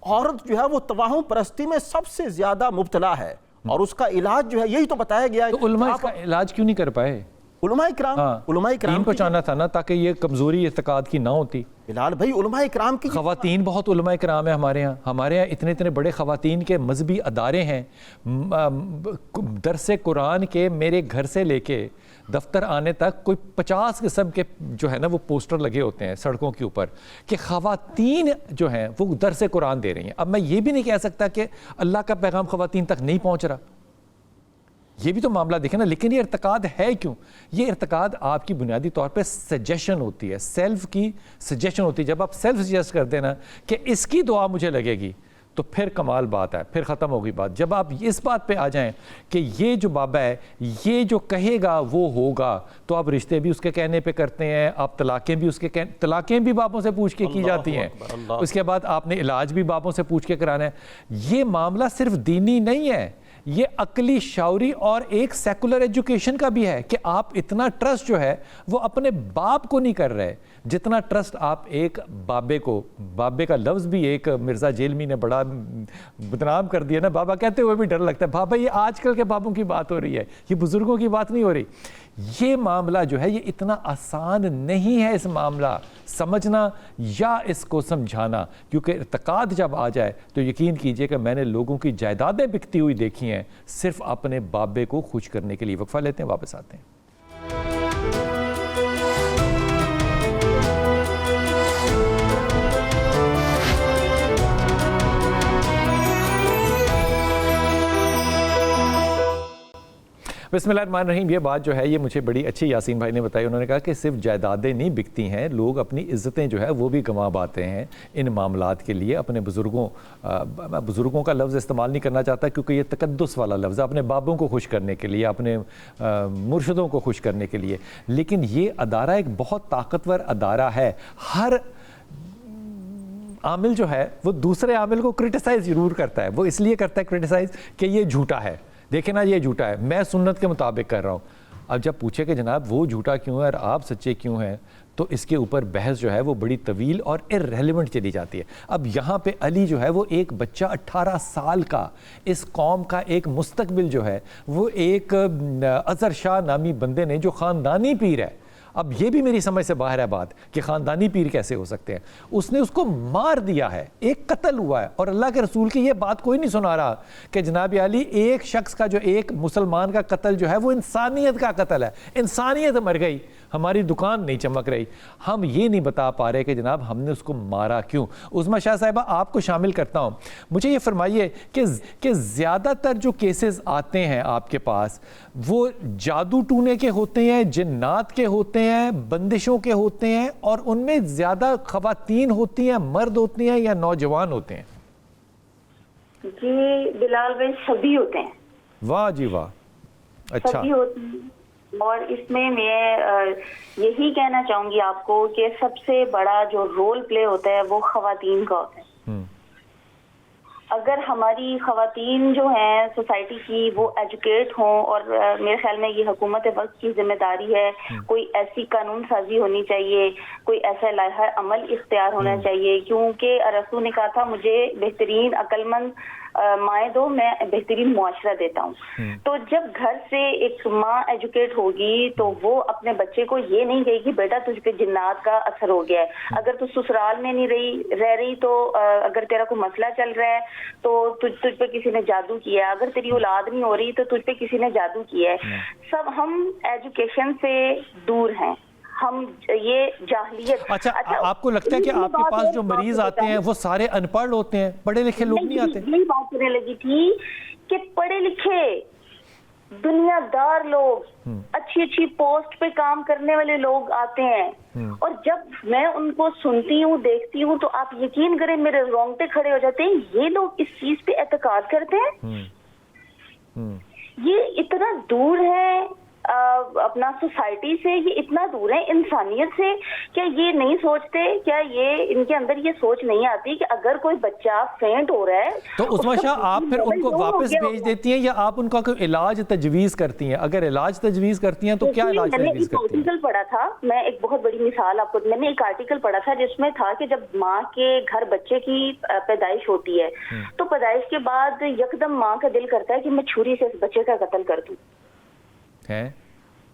عورت جو ہے وہ تواہم پرستی میں سب سے زیادہ مبتلا ہے، اور اس کا علاج جو ہے یہی تو بتایا گیا ہے۔ تو علماء اس کا علاج کیوں نہیں کر پائے؟ علماء اکرام کو چاہنا تھا نا، تاکہ یہ کمزوری اعتقاد کی نہ ہوتی۔ بلال بھائی، علماء اکرام کی خواتین بہت علماء اکرام ہیں ہمارے یہاں اتنے بڑے خواتین کے مذہبی ادارے ہیں۔ درس قرآن کے میرے گھر سے لے کے دفتر آنے تک کوئی 50 قسم کے جو ہے نا وہ پوسٹر لگے ہوتے ہیں سڑکوں کے اوپر کہ خواتین جو ہیں وہ درس قرآن دے رہی ہیں۔ اب میں یہ بھی نہیں کہہ سکتا کہ اللہ کا پیغام خواتین تک نہیں پہنچ رہا، یہ بھی تو معاملہ دیکھیں نا۔ لیکن یہ ارتقاد ہے کیوں؟ یہ ارتقاد آپ کی بنیادی طور پہ سجیشن ہوتی ہے، سیلف کی سجیشن ہوتی ہے۔ جب آپ سیلف سجیسٹ کرتے ہیں نا کہ اس کی دعا مجھے لگے گی، تو پھر کمال بات ہے، پھر ختم ہوگی بات۔ جب آپ اس بات پہ آ جائیں کہ یہ جو بابا ہے یہ جو کہے گا وہ ہوگا، تو آپ رشتے بھی اس کے کہنے پہ کرتے ہیں، آپ طلاقیں بھی اس کے طلاقیں بھی بابوں سے پوچھ کے کی جاتی ہیں، اس کے بعد آپ نے علاج بھی بابوں سے پوچھ کے کرانا ہے۔ یہ معاملہ صرف دینی نہیں ہے، یہ عقلی، شعوری اور ایک سیکولر ایجوکیشن کا بھی ہے کہ آپ اتنا ٹرسٹ جو ہے وہ اپنے باپ کو نہیں کر رہے جتنا ٹرسٹ آپ ایک بابے کو۔ بابے کا لفظ بھی ایک مرزا جیلمی نے بڑا بدنام کر دیا نا، بابا کہتے ہوئے بھی ڈر لگتا ہے۔ بابا یہ آج کل کے بابوں کی بات ہو رہی ہے، یہ بزرگوں کی بات نہیں ہو رہی۔ یہ معاملہ جو ہے یہ اتنا آسان نہیں ہے، اس معاملہ سمجھنا یا اس کو سمجھانا، کیونکہ ارتقاد جب آ جائے تو یقین کیجئے کہ میں نے لوگوں کی جائیدادیں بکتی ہوئی دیکھی ہیں صرف اپنے بابے کو خوش کرنے کے لیے۔ وقفہ لیتے ہیں، واپس آتے ہیں۔ بسم اللہ الرحمن الرحیم۔ یہ بات جو ہے یہ مجھے بڑی اچھی یاسین بھائی نے بتائی۔ انہوں نے کہا کہ صرف جائیدادیں نہیں بکتی ہیں، لوگ اپنی عزتیں جو ہے وہ بھی گنوا باتے ہیں ان معاملات کے لیے۔ اپنے بزرگوں کا لفظ استعمال نہیں کرنا چاہتا کیونکہ یہ تقدس والا لفظ ہے، اپنے بابوں کو خوش کرنے کے لیے، اپنے مرشدوں کو خوش کرنے کے لیے۔ لیکن یہ ادارہ ایک بہت طاقتور ادارہ ہے۔ ہر عامل جو ہے وہ دوسرے عامل کو کرٹیسائز ضرور کرتا ہے، وہ اس لیے کرتا ہے کرٹیسائز کہ یہ جھوٹا ہے، دیکھیں نا یہ جھوٹا ہے، میں سنت کے مطابق کر رہا ہوں۔ اب جب پوچھے کہ جناب وہ جھوٹا کیوں ہے اور آپ سچے کیوں ہیں، تو اس کے اوپر بحث جو ہے وہ بڑی طویل اور ارریلیونٹ چلی جاتی ہے۔ اب یہاں پہ علی جو ہے وہ ایک بچہ 18 سال کا، اس قوم کا ایک مستقبل جو ہے وہ ایک اظہر شاہ نامی بندے نے جو خاندانی پیر ہے، اب یہ بھی میری سمجھ سے باہر ہے بات کہ خاندانی پیر کیسے ہو سکتے ہیں، اس نے اس کو مار دیا ہے، ایک قتل ہوا ہے۔ اور اللہ کے رسول کی یہ بات کوئی نہیں سنا رہا کہ جناب علی ایک شخص کا جو ایک مسلمان کا قتل جو ہے وہ انسانیت کا قتل ہے، انسانیت مر گئی، ہماری دکان نہیں چمک رہی۔ ہم یہ نہیں بتا پا رہے کہ جناب ہم نے اس کو مارا کیوں۔ عظمیٰ شاہ صاحبہ آپ کو شامل کرتا ہوں، مجھے یہ فرمائیے کہ زیادہ تر جو کیسز آتے ہیں آپ کے پاس وہ جادو ٹونے کے ہوتے ہیں، جنات کے ہوتے ہیں، بندشوں کے ہوتے ہیں، اور ان میں زیادہ خواتین ہوتی ہیں، مرد ہوتی ہیں یا نوجوان ہوتے ہیں؟ جی بلال بھائی سبھی ہوتے ہیں۔ واہ جی واہ، اچھا۔ سبھی ہوتے ہیں، اور اس میں یہی کہنا چاہوں گی آپ کو کہ سب سے بڑا جو رول پلے ہوتا ہے وہ خواتین کا ہوتا ہے۔ اگر ہماری خواتین جو ہیں سوسائٹی کی وہ ایجوکیٹ ہوں، اور میرے خیال میں یہ حکومت وقت کی ذمہ داری ہے، کوئی ایسی قانون سازی ہونی چاہیے، کوئی ایسا لائحہ عمل اختیار ہونا چاہیے، کیونکہ رسول نے کہا تھا مجھے بہترین عقل مند مائیں دو، میں بہترین معاشرہ دیتا ہوں۔ تو جب گھر سے ایک ماں ایجوکیٹ ہوگی تو وہ اپنے بچے کو یہ نہیں کہے گی بیٹا تجھ پہ جنات کا اثر ہو گیا ہے، اگر تو سسرال میں نہیں رہ رہی تو اگر تیرا کوئی مسئلہ چل رہا ہے تو تجھ پہ کسی نے جادو کیا ہے، اگر تیری اولاد نہیں ہو رہی تو تجھ پہ کسی نے جادو کیا ہے۔ سب ہم ایجوکیشن سے دور ہیں، ہم یہ جاہلیت۔ اچھا آپ کو لگتا ہے کہ آپ کے پاس جو مریض آتے ہیں وہ سارے ان پڑھ ہوتے ہیں، پڑھے لکھے لوگ نہیں آتے؟ یہی بات کرنے لگی تھی کہ پڑھے لکھے دنیا دار لوگ، اچھی اچھی پوسٹ پہ کام کرنے والے لوگ آتے ہیں، اور جب میں ان کو سنتی ہوں دیکھتی ہوں تو آپ یقین کریں میرے رونگٹے کھڑے ہو جاتے ہیں، یہ لوگ اس چیز پہ اعتقاد کرتے ہیں، یہ اتنا دور ہے اپنا سوسائٹی سے، یہ اتنا دور ہے انسانیت سے۔ کیا یہ نہیں سوچتے، کیا یہ ان کے اندر یہ سوچ نہیں آتی کہ اگر کوئی بچہ فینٹ ہو رہا ہے تو عظمیٰ شاہ آپ پھر ان کو واپس بھیج دیتی ہیں یا آپ ان کا کوئی علاج تجویز کرتی ہیں؟ اگر علاج تجویز کرتی ہیں تو کیا علاج تجویز کرتی ہیں؟ میں نے ایک آرٹیکل پڑھا تھا، میں ایک بہت بڑی مثال آپ کو، میں نے ایک آرٹیکل پڑھا تھا جس میں تھا کہ جب ماں کے گھر بچے کی پیدائش ہوتی ہے تو پیدائش کے بعد یکدم ماں کا دل کرتا ہے کہ میں چھری سے اس بچے کا قتل کر دوں۔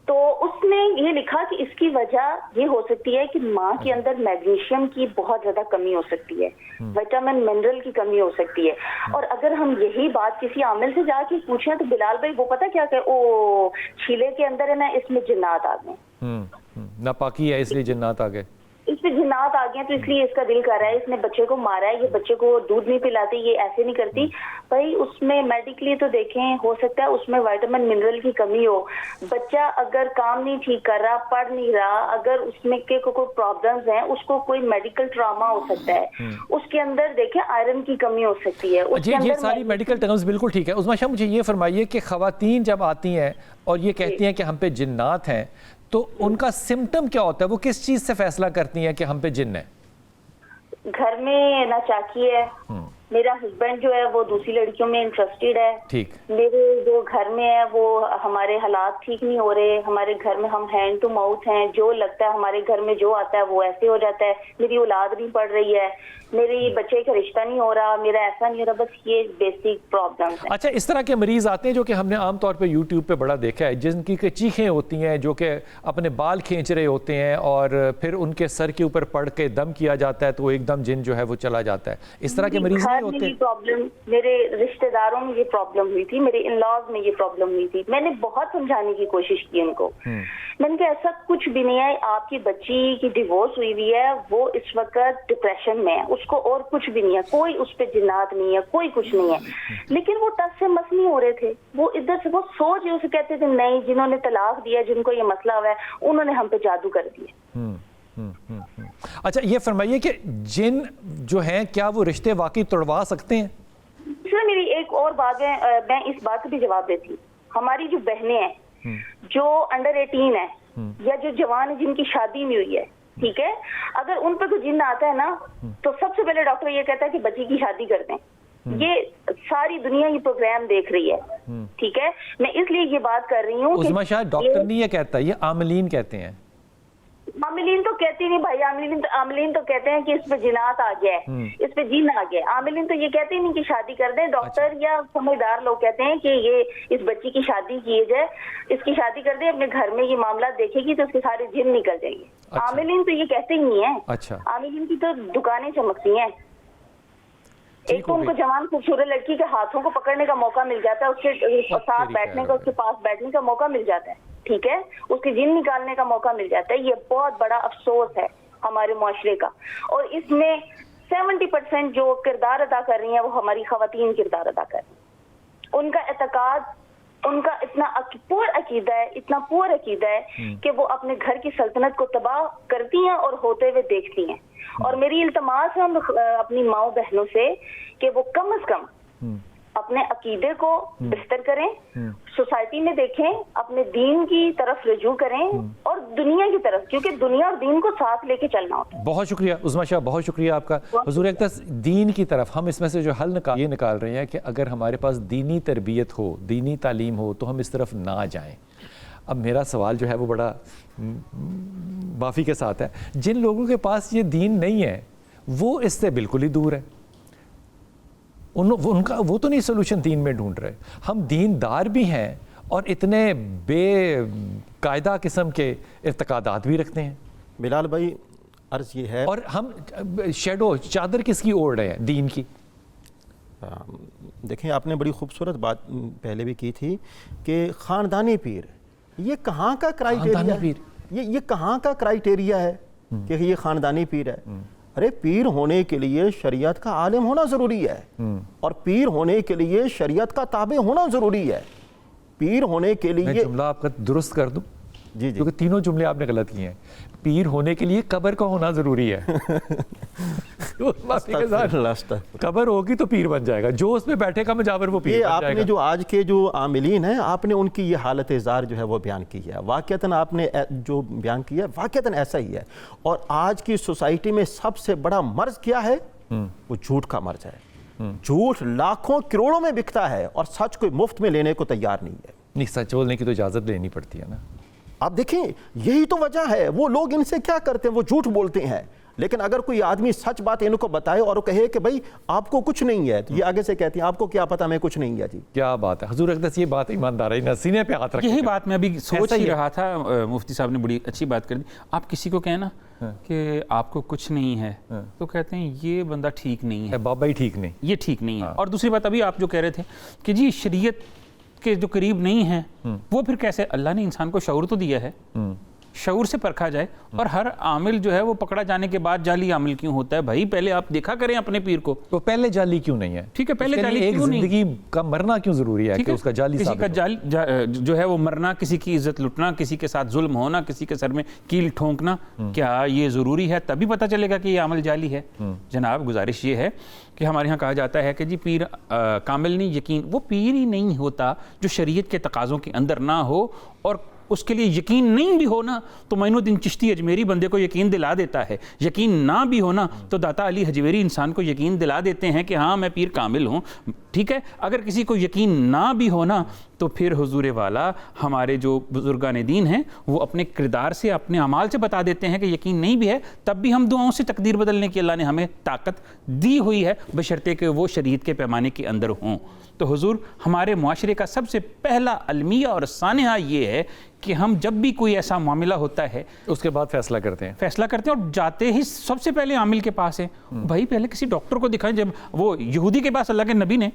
تو اس نے یہ لکھا کہ اس کی وجہ یہ ہو سکتی ہے کہ ماں کے اندر میگنیشیم کی بہت زیادہ کمی ہو سکتی ہے، وٹامن منرل کی کمی ہو سکتی ہے، اور اگر ہم یہی بات کسی عامل سے جا کے پوچھیں تو بلال بھائی وہ پتہ کیا کہ او چھیلے کے اندر ہے نا، اس میں جنات آ گئے، ناپاکی ہے اس لیے جنات آ گئے، اس پہ جنات آ گئے تو اس لیے اس کا دل کر رہا ہے، اس نے بچے کو مارا ہے، یہ بچے کو دودھ نہیں پلاتی، یہ ایسے نہیں کرتی۔ بھائی اس میں میڈیکلی تو دیکھیں ہو سکتا ہے اس میں وائٹامن منرل کی کمی ہو، بچہ اگر کام نہیں ٹھیک کر رہا، پڑھ نہیں رہا، اگر اس میں کوئی پرابلمز ہیں، اس کو کوئی میڈیکل ٹراما ہو سکتا ہے، اس کے اندر دیکھیں آئرن کی کمی ہو سکتی ہے۔ جی یہ ساری میڈیکل ٹرمز بالکل ٹھیک ہے۔ عظمیٰ شاہ مجھے یہ فرمائیے کہ خواتین جب آتی ہیں اور یہ کہتی ہیں کہ ہم پہ جنات ہیں تو ان کا سمٹم کیا ہوتا ہے؟ وہ کس چیز سے فیصلہ کرتی ہیں کہ ہم پہ جن ہے؟ گھر میں ناچاکی ہے، میرا ہسبینڈ جو ہے وہ دوسری لڑکیوں میں انٹرسٹیڈ ہے، ٹھیک، میرے جو گھر میں ہے وہ ہمارے حالات ٹھیک نہیں ہو رہے، ہمارے گھر میں ہم ہینڈ ٹو ماؤتھ ہیں، جو لگتا ہے ہمارے گھر میں جو آتا ہے وہ ایسے ہو جاتا ہے، میری اولاد نہیں پڑھ رہی ہے، میری بچے کا رشتہ نہیں ہو رہا، میرا ایسا نہیں ہو رہا، بس یہ بیسک پرابلمز ہیں۔ اچھا اس طرح کے مریض آتے ہیں جو کہ ہم نے عام طور پہ یوٹیوب پہ بڑا دیکھا ہے، جن کی چیخیں ہوتی ہیں، جو کہ اپنے بال کھینچ رہے ہوتے ہیں اور پھر ان کے سر کے اوپر پڑھ کے دم کیا جاتا ہے تو وہ ایک دم جن جو ہے وہ چلا جاتا ہے، اس طرح کے مریض نہیں ہوتے؟ میرے رشتہ داروں میں یہ پرابلم ہوئی تھی، میرے ان لاز میں یہ پرابلم ہوئی تھی، میں نے بہت سمجھانے کی کوشش کی ان کو، میں نے کہا ایسا کچھ بھی نہیں ہے، آپ کی بچی کی ڈیورس ہوئی ہوئی ہے، وہ اس وقت ڈپریشن میں ہے، اس کو اور کچھ بھی نہیں ہے، کوئی اس پہ جنات نہیں ہے، کوئی کچھ نہیں ہے، لیکن وہ ٹس سے مس نہیں ہو رہے تھے، وہ ادھر سے وہ سوچ اسے کہتے تھے نہیں جنہوں نے طلاق دیا، جن کو یہ مسئلہ ہوا ہے انہوں نے ہم پہ جادو کر دیا۔ اچھا یہ فرمائیے کہ جن جو ہیں کیا وہ رشتے واقعی توڑوا سکتے ہیں؟ میری ایک اور بات ہے، میں اس بات کا بھی جواب دیتی ہوں، ہماری جو بہنیں ہیں جو انڈر 18 ہیں یا جو جوان ہیں جن کی شادی نہیں ہوئی ہے، ٹھیک ہے، اگر ان پہ کوئی جن آتا ہے نا تو سب سے پہلے ڈاکٹر یہ کہتا ہے کہ بچی کی شادی کر دیں، یہ ساری دنیا یہ پروگرام دیکھ رہی ہے، ٹھیک ہے، میں اس لیے یہ بات کر رہی ہوں۔ عظمیٰ شاہ ڈاکٹر نہیں یہ کہتا، یہ عاملین کہتے ہیں۔ عاملین تو کہتی نہیں بھائی، عاملین تو کہتے ہیں کہ اس پہ جنات آ گیا ہے، اس پہ جن آ گیا، عاملین تو یہ کہتے نہیں کہ شادی کر دیں، ڈاکٹر یا سمجھدار لوگ کہتے ہیں کہ یہ اس بچی کی شادی کیے جائے، اس کی شادی کر دیں، اپنے گھر میں یہ معاملات دیکھے گی تو اس کے سارے جن نکل جائیں گے۔ عاملین تو یہ کہتے ہی نہیں ہیں، عاملین کی تو دکانیں چمکتی ہیں، ایک تو ان کو جوان خوبصورت لڑکی کے ہاتھوں کو پکڑنے کا موقع مل جاتا ہے، اس کے ساتھ بیٹھنے کا، اس کے پاس بیٹھنے کا موقع مل جاتا ہے، ٹھیک ہے، اس کی جن نکالنے کا موقع مل جاتا ہے۔ یہ بہت بڑا افسوس ہے ہمارے معاشرے کا، اور اس میں 70% جو کردار ادا کر رہی ہیں وہ ہماری خواتین کردار ادا کر رہی ہیں۔ ان کا اعتقاد، ان کا اتنا پور عقیدہ ہے، اتنا پور عقیدہ ہے کہ وہ اپنے گھر کی سلطنت کو تباہ کرتی ہیں اور ہوتے ہوئے دیکھتی ہیں، اور میری التماس ہے اپنی ماؤں بہنوں سے کہ وہ کم از کم اپنے عقیدے کو بہتر کریں, سوسائٹی میں دیکھیں, اپنے دین کی طرف رجوع کریں اور دنیا کی طرف, کیونکہ دنیا اور دین کو ساتھ لے کے چلنا ہوتا ہے. بہت شکریہ عظمیٰ شاہ, بہت شکریہ آپ کا. حضور اقدس, دین کی طرف ہم اس میں سے جو حل یہ نکال رہے ہیں کہ اگر ہمارے پاس دینی تربیت ہو, دینی تعلیم ہو, تو ہم اس طرف نہ جائیں. اب میرا سوال جو ہے وہ بڑا معافی کے ساتھ ہے, جن لوگوں کے پاس یہ دین نہیں ہے وہ اس سے بالکل ہی دور ہے, ان کا وہ تو نہیں سولوشن دین میں ڈھونڈ رہے. ہم دیندار بھی ہیں اور اتنے بے قاعدہ قسم کے اعتقادات بھی رکھتے ہیں. بلال بھائی, عرض یہ ہے, اور ہم شیڈو چادر کس کی اوڑھ رہے ہیں؟ دین کی. دیکھیں آپ نے بڑی خوبصورت بات پہلے بھی کی تھی کہ خاندانی پیر, یہ کہاں کا کرائیٹیریا ہے؟ یہ کہاں کا کرائیٹیریا ہے کہ یہ خاندانی پیر ہے؟ ارے پیر ہونے کے لیے شریعت کا عالم ہونا ضروری ہے, اور پیر ہونے کے لیے شریعت کا تابع ہونا ضروری ہے. پیر ہونے کے لیے, میں جملہ آپ کا درست کر دوں, جی کیونکہ تینوں جملے آپ نے غلط کیے ہیں. پیر ہونے کے لیے قبر کا ہونا ضروری ہے. قبر ہوگی تو پیر بن جائے گا, جو اس میں بیٹھے گا مجاور وہ پیر بن جائے گا. آپ نے جو آج کے جو عاملین ہیں, آپ نے ان کی یہ حالت زار جو ہے وہ بیان کی ہے. واقعتاً آپ نے جو بیان کیا ہے واقعتاً ایسا ہی ہے. اور آج کی سوسائٹی میں سب سے بڑا مرض کیا ہے؟ وہ جھوٹ کا مرض ہے. جھوٹ لاکھوں کروڑوں میں بکتا ہے اور سچ کوئی مفت میں لینے کو تیار نہیں ہے. نہیں, سچ بولنے کی تو اجازت لینی پڑتی ہے نا. آپ دیکھیں, یہی تو وجہ ہے. وہ لوگ ان سے کیا کرتے ہیں, وہ جھوٹ بولتے ہیں. لیکن اگر کوئی آدمی سچ بات ان کو بتائے اور وہ کہے کہ بھائی آپ کو کچھ نہیں ہے, تو یہ آگے سے کہتے ہیں آپ کو کیا پتا میں کچھ نہیں ہے. جی کیا بات ہے حضور اقدس, یہ بات ایمانداری نہ سینے پہ ہاتھ رکھے. یہی بات میں ابھی سوچ ہی رہا تھا, مفتی صاحب نے بڑی اچھی بات کر دی. آپ کسی کو کہنا کہ آپ کو کچھ نہیں ہے تو کہتے ہیں یہ بندہ ٹھیک نہیں ہے, بابا ہی ٹھیک نہیں, یہ ٹھیک نہیں ہے. اور دوسری بات ابھی آپ جو کہہ رہے تھے کہ جی شریعت کے جو قریب نہیں ہیں وہ پھر کیسے؟ اللہ نے انسان کو شعور تو دیا ہے, شعور سے پرکھا جائے. اور ہر عامل جو ہے وہ پکڑا جانے کے بعد جعلی عامل کیوں ہوتا ہے؟ بھائی پہلے آپ دیکھا کریں اپنے پیر کو, تو پہلے جعلی کیوں نہیں ہے؟ ٹھیک ہے, پہلے جعلی ایک کیوں نہیں؟ زندگی کا مرنا کیوں ضروری ہے کہ اس کا جعلی کسی ثابت کا ہو؟ جو ہے وہ مرنا, کسی کی عزت لٹنا, کسی کے ساتھ ظلم ہونا, کسی کے سر میں کیل ٹھونکنا, کیا یہ ضروری ہے؟ تبھی پتہ چلے گا کہ یہ عمل جعلی ہے. جناب گزارش یہ ہے کہ ہمارے ہاں کہا جاتا ہے کہ جی پیر کامل نہیں, یقین وہ پیر ہی نہیں ہوتا جو شریعت کے تقاضوں کے اندر نہ ہو, اور اس کے لیے یقین نہیں بھی ہونا تو معین الدین چشتی اجمیری بندے کو یقین دلا دیتا ہے. یقین نہ بھی ہونا تو داتا علی حجویری انسان کو یقین دلا دیتے ہیں کہ ہاں میں پیر کامل ہوں. ٹھیک ہے, اگر کسی کو یقین نہ بھی ہونا تو پھر حضور والا ہمارے جو بزرگان دین ہیں وہ اپنے کردار سے, اپنے اعمال سے بتا دیتے ہیں کہ یقین نہیں بھی ہے, تب بھی ہم دعاؤں سے تقدیر بدلنے کی اللہ نے ہمیں طاقت دی ہوئی ہے, بشرطے کہ وہ شریعت کے پیمانے کے اندر ہوں. تو حضور ہمارے معاشرے کا سب سے پہلا المیہ اور سانحہ یہ ہے کہ ہم جب بھی کوئی ایسا معاملہ ہوتا ہے اس کے بعد فیصلہ کرتے ہیں اور جاتے ہی سب سے پہلے عامل کے پاس ہیں. بھائی پہلے کسی ڈاکٹر کو دکھائیں. جب وہ یہودی کے پاس اللہ کے نبی نے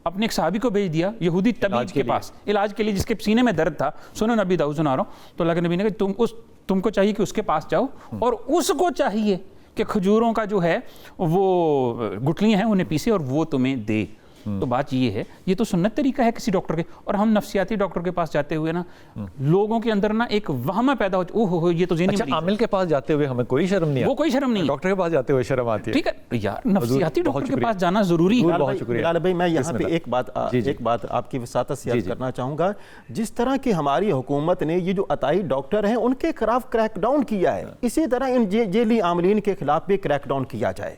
اپنے ایک صحابی کو بھیج دیا, یہودی طبیب کے پاس علاج کے لیے, جس کے سینے میں درد تھا, سنن نبی داؤد سنا رہا ہوں, تو اللہ کے نبی نے کہا تم کو چاہیے کہ اس کے پاس جاؤ, اور اس کو چاہیے کہ کھجوروں کا جو ہے وہ گٹلیاں ہیں انہیں پیسے اور وہ تمہیں دے. تو بات یہ ہے, یہ تو سنت طریقہ ہے کسی ڈاکٹر کے. اور ہم نفسیاتی ڈاکٹر کے پاس جاتے ہوئے نا لوگوں کے اندر نا ایک وہمہ پیدا ہو یہ تو ذہنی اچھا, عامل کے پاس جاتے ہوئے ہمیں کوئی شرم نہیں ہے, وہ کوئی شرم نہیں, ڈاکٹر کے پاس جاتے ہوئے شرم آتی ہے. ٹھیک ہے یار, نفسیاتی ڈاکٹر کے پاس جانا ضروری ہے. بہت شکریہ. بلال بھائی میں یہاں پہ ایک بات آپ کی وساطت سے عرض کرنا چاہوں گا. جس طرح کی ہماری حکومت نے یہ جو عطائی ڈاکٹر ہیں ان کے خلاف کریک ڈاؤن کیا ہے, اسی طرح ان جیلی عاملین کے خلاف بھی کریک ڈاؤن کیا جائے.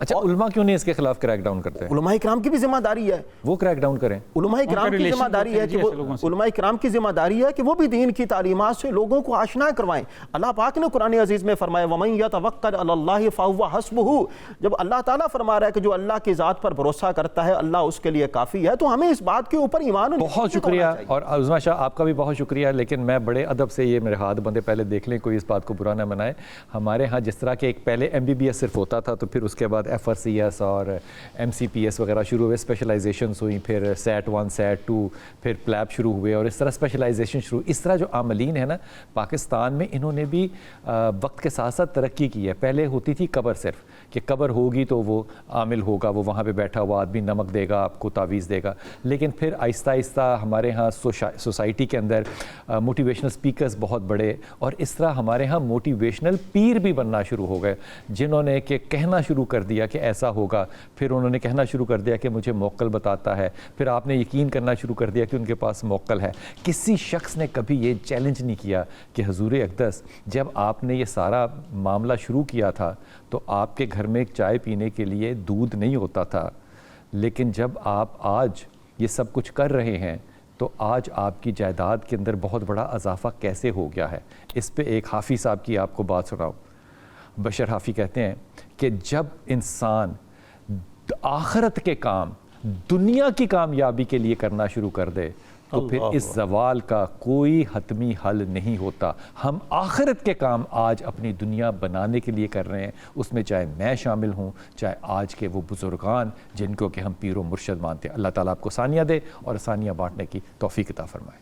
اچھا, علماء کیوں نہیں اس کے خلاف کریک ڈاؤن کرتے ہیں؟ علماء کرام کی بھی ذمہ داری ہے وہ کریک ڈاؤن کریں. علماء کرام کی ذمہ داری ہے کہ علماء کرام کی ذمہ داری ہے کہ وہ بھی دین کی تعلیمات سے لوگوں کو آشنا کروائیں. اللہ پاک نے قرآن عزیز میں فرمایا وَمَن يَتَوَكَّلْ عَلَى اللَّهِ فَهُوَ حَسْبُهُ. جب اللہ تعالیٰ فرما رہا ہے کہ جو اللہ کی ذات پر بھروسہ کرتا ہے اللہ اس کے لیے کافی ہے, تو ہمیں اس بات کے اوپر ایمان. بہت شکریہ. اور عظمیٰ شاہ آپ کا بھی بہت شکریہ. لیکن میں بڑے ادب سے, یہ میرے ہاتھ بندے پہلے دیکھ لیں, کوئی اس بات کو برا نہ منائے. ہمارے ہاں جس طرح کہ ایک پہلے MBBS صرف ہوتا تھا, تو پھر اس کے بعد FRCS اور MCPS وغیرہ شروع ہوئے, اسپیشلائزیشنز ہوئیں, پھر SAT 1 SAT 2, پھر پلیب شروع ہوئے, اور اس طرح اسپیشلائزیشن شروع. اس طرح جو عاملین ہیں نا پاکستان میں, انہوں نے بھی وقت کے ساتھ ساتھ ترقی کی ہے. پہلے ہوتی تھی قبر صرف کہ قبر ہوگی تو وہ عامل ہوگا, وہ وہاں پہ بیٹھا ہوا آدمی نمک دے گا, آپ کو تعویذ دے گا. لیکن پھر آہستہ آہستہ ہمارے ہاں سوسائٹی کے اندر موٹیویشنل سپیکرز بہت بڑے, اور اس طرح ہمارے ہاں موٹیویشنل پیر بھی بننا شروع ہو گئے, جنہوں نے کہ کہنا شروع کر دیا کہ ایسا ہوگا, پھر انہوں نے کہنا شروع کر دیا کہ مجھے موکل بتاتا ہے, پھر آپ نے یقین کرنا شروع کر دیا کہ ان کے پاس موکل ہے. کسی شخص نے کبھی یہ چیلنج نہیں کیا کہ حضور اقدس جب آپ نے یہ سارا معاملہ شروع کیا تھا تو آپ کے گھر میں چائے پینے کے لیے دودھ نہیں ہوتا تھا, لیکن جب آپ آج یہ سب کچھ کر رہے ہیں تو آج آپ کی جائیداد کے اندر بہت بڑا اضافہ کیسے ہو گیا ہے. اس پہ ایک حافظ صاحب کی آپ کو بات سناؤں. بشر حافظ کہتے ہیں کہ جب انسان آخرت کے کام دنیا کی کامیابی کے لیے کرنا شروع کر دے تو پھر اس زوال کا کوئی حتمی حل نہیں ہوتا. ہم آخرت کے کام آج اپنی دنیا بنانے کے لیے کر رہے ہیں, اس میں چاہے میں شامل ہوں, چاہے آج کے وہ بزرگان جن کو کہ ہم پیر و مرشد مانتے ہیں. اللہ تعالیٰ آپ کو ثانیہ دے اور ثانیہ بانٹنے کی توفیق عطا فرمائے.